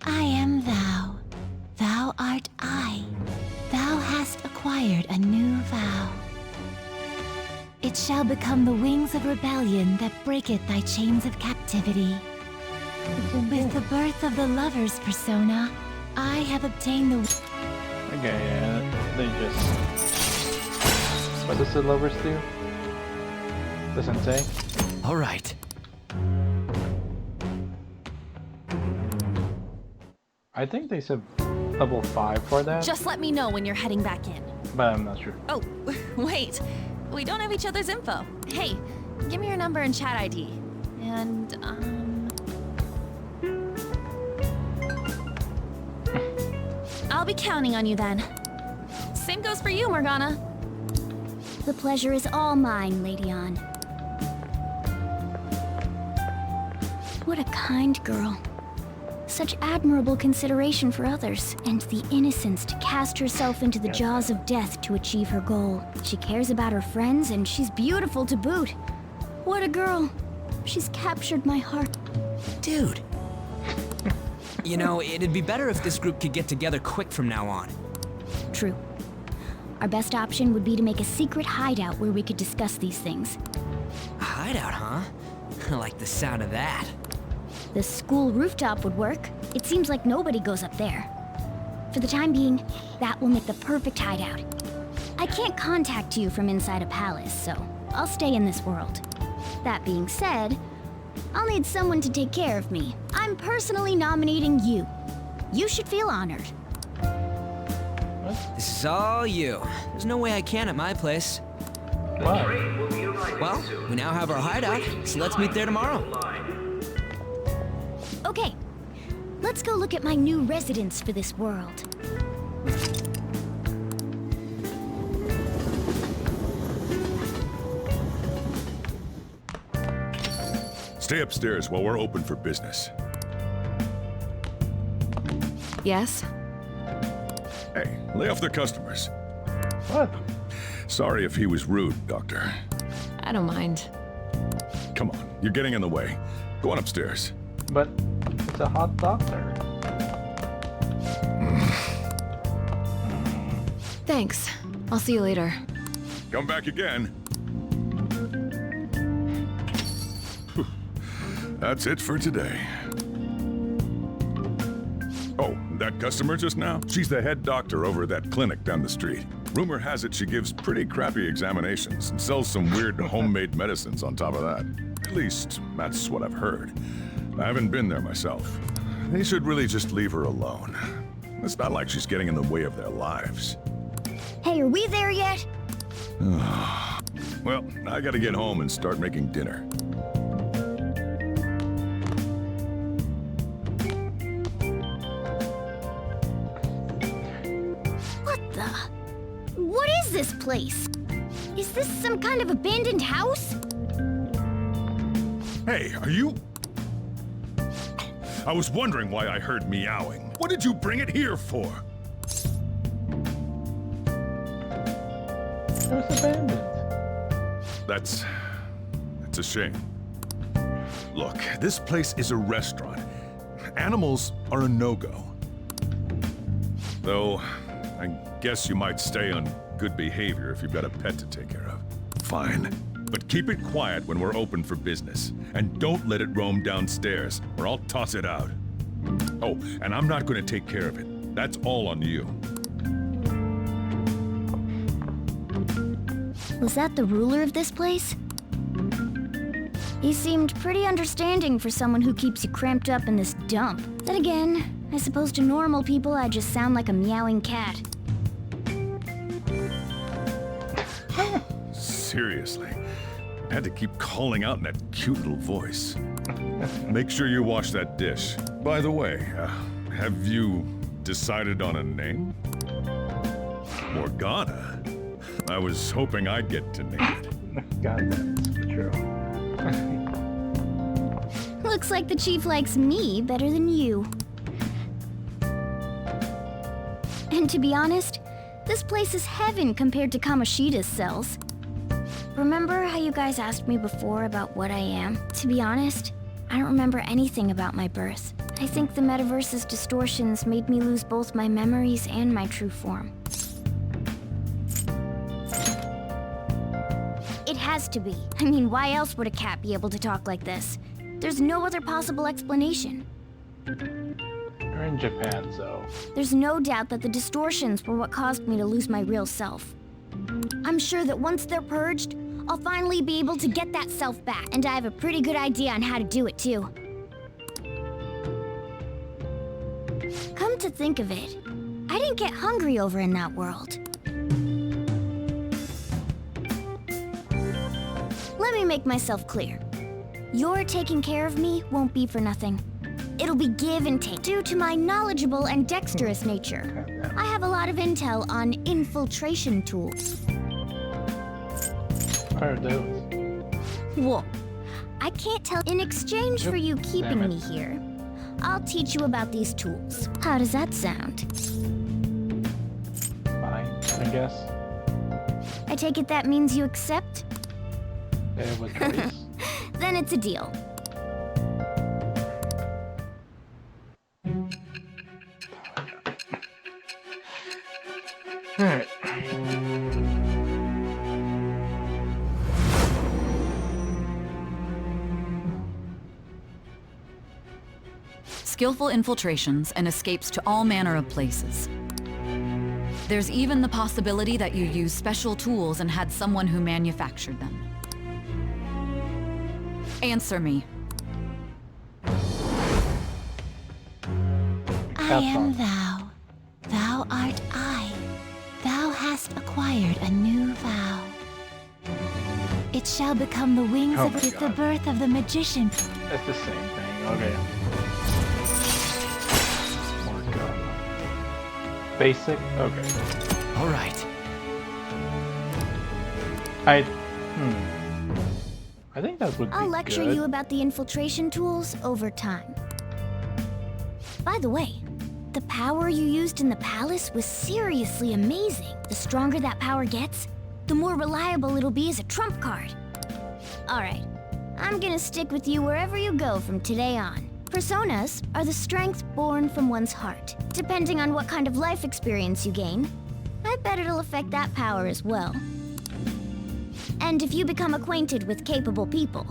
I am thou. Thou art I. Thou hast acquired a new vow. It shall become the wings of rebellion that breaketh thy chains of captivity. With the birth of the lover's persona, I have obtained the... Okay, yeah, they just... What does the lovers do? Doesn't say. All right. I think they said level 5 for that. Just let me know when you're heading back in. But I'm not sure. Oh, wait. we don't have each other's info. Hey, give me your number and chat ID. And, I'll be counting on you then. Same goes for you, Morgana. The pleasure is all mine, Lady Ann. What a kind girl. Such admirable consideration for others, and the innocence to cast herself into the jaws of death to achieve her goal. She cares about her friends, and she's beautiful to boot. What a girl. She's captured my heart. Dude. You know, it'd be better if this group could get together quick from now on. True. Our best option would be to make a secret hideout where we could discuss these things. A hideout, huh? I like the sound of that. The school rooftop would work. It seems like nobody goes up there. For the time being, that will make the perfect hideout. I can't contact you from inside a palace, so I'll stay in this world. That being said, I'll need someone to take care of me. I'm personally nominating you. You should feel honored. This is all you. There's no way I can at my place. Why? Well, we now have our hideout, so let's meet there tomorrow. Okay, let's go look at my new residence for this world. Stay upstairs while we're open for business. Yes? Hey, lay off the customers. What? Sorry if he was rude, Doctor. I don't mind. Come on, you're getting in the way. Go on upstairs. But it's a hot doctor. Thanks. I'll see you later. Come back again. That's it for today. Oh, that customer just now? She's the head doctor over at that clinic down the street. Rumor has it she gives pretty crappy examinations and sells some weird homemade medicines on top of that. At least, that's what I've heard. I haven't been there myself. They should really just leave her alone. It's not like she's getting in the way of their lives. Hey, are we there yet? Well, I gotta get home and start making dinner. What is this place? Is this some kind of abandoned house? Hey, are you... I was wondering why I heard meowing. What did you bring it here for? It was abandoned. That's a shame. Look, this place is a restaurant. Animals are a no-go. Though, I guess you might stay on good behavior if you've got a pet to take care of. Fine. But keep it quiet when we're open for business. And don't let it roam downstairs, or I'll toss it out. Oh, and I'm not going to take care of it. That's all on you. Was that the ruler of this place? He seemed pretty understanding for someone who keeps you cramped up in this dump. Then again, I suppose to normal people I just sound like a meowing cat. Seriously. I had to keep calling out in that cute little voice. Make sure you wash that dish. By the way, have you decided on a name? Morgana? I was hoping I'd get to name it. God, that's true. Looks like the chief likes me better than you. And to be honest, this place is heaven compared to Kamoshida's cells. Remember how you guys asked me before about what I am? To be honest, I don't remember anything about my birth. I think the metaverse's distortions made me lose both my memories and my true form. It has to be. I mean, why else would a cat be able to talk like this? There's no other possible explanation. We're in Japan, so... There's no doubt that the distortions were what caused me to lose my real self. I'm sure that once they're purged, I'll finally be able to get that self back, and I have a pretty good idea on how to do it too. Come to think of it, I didn't get hungry over in that world. me make myself clear. Your taking care of me won't be for nothing. It'll be give and take. Due to my knowledgeable and dexterous nature, I have a lot of intel on infiltration tools. What are those? Whoa. I can't tell. In exchange for you keeping me here, I'll teach you about these tools. How does that sound? Fine, I guess. I take it that means you accept? It was Grace. Then it's a deal. Alright. Skillful infiltrations and escapes to all manner of places. There's even the possibility that you used special tools and had someone who manufactured them. Answer me. I am thou. Thou art I. Thou hast acquired a new vow. It shall become the wings Oh of my with the God. birth of the magician. It's the same thing, okay. More gun. Basic? Okay. Alright. I think that would be I'll lecture good. you about the infiltration tools over time. By the way, the power you used in the palace was seriously amazing. The stronger that power gets, the more reliable it'll be as a trump card. Alright, I'm gonna stick with you wherever you go from today on. Personas are the strength born from one's heart. Depending on what kind of life experience you gain, I bet it'll affect that power as well. And if you become acquainted with capable people,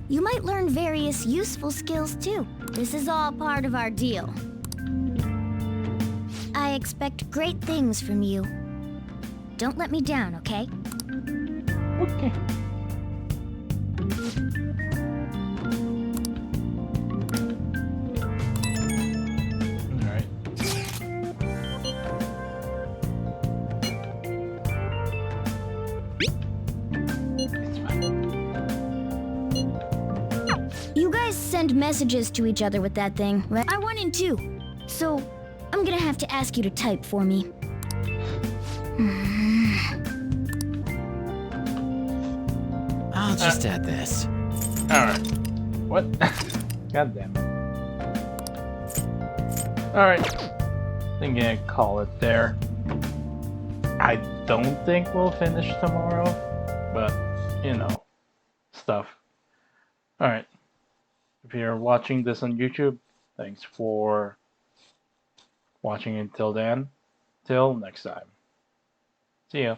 you might learn various useful skills too. This is all part of our deal. I expect great things from you. Don't let me down, okay? Okay. Alright. You guys send messages to each other with that thing, right? I 1 and 2. So, I'm gonna have to ask you to type for me. I'll just add this. Alright. What? God damn it. Alright. I'm gonna call it there. I don't think we'll finish tomorrow, but, you know, stuff. Alright. If you're watching this on YouTube, thanks for watching until then. Till next time. See ya.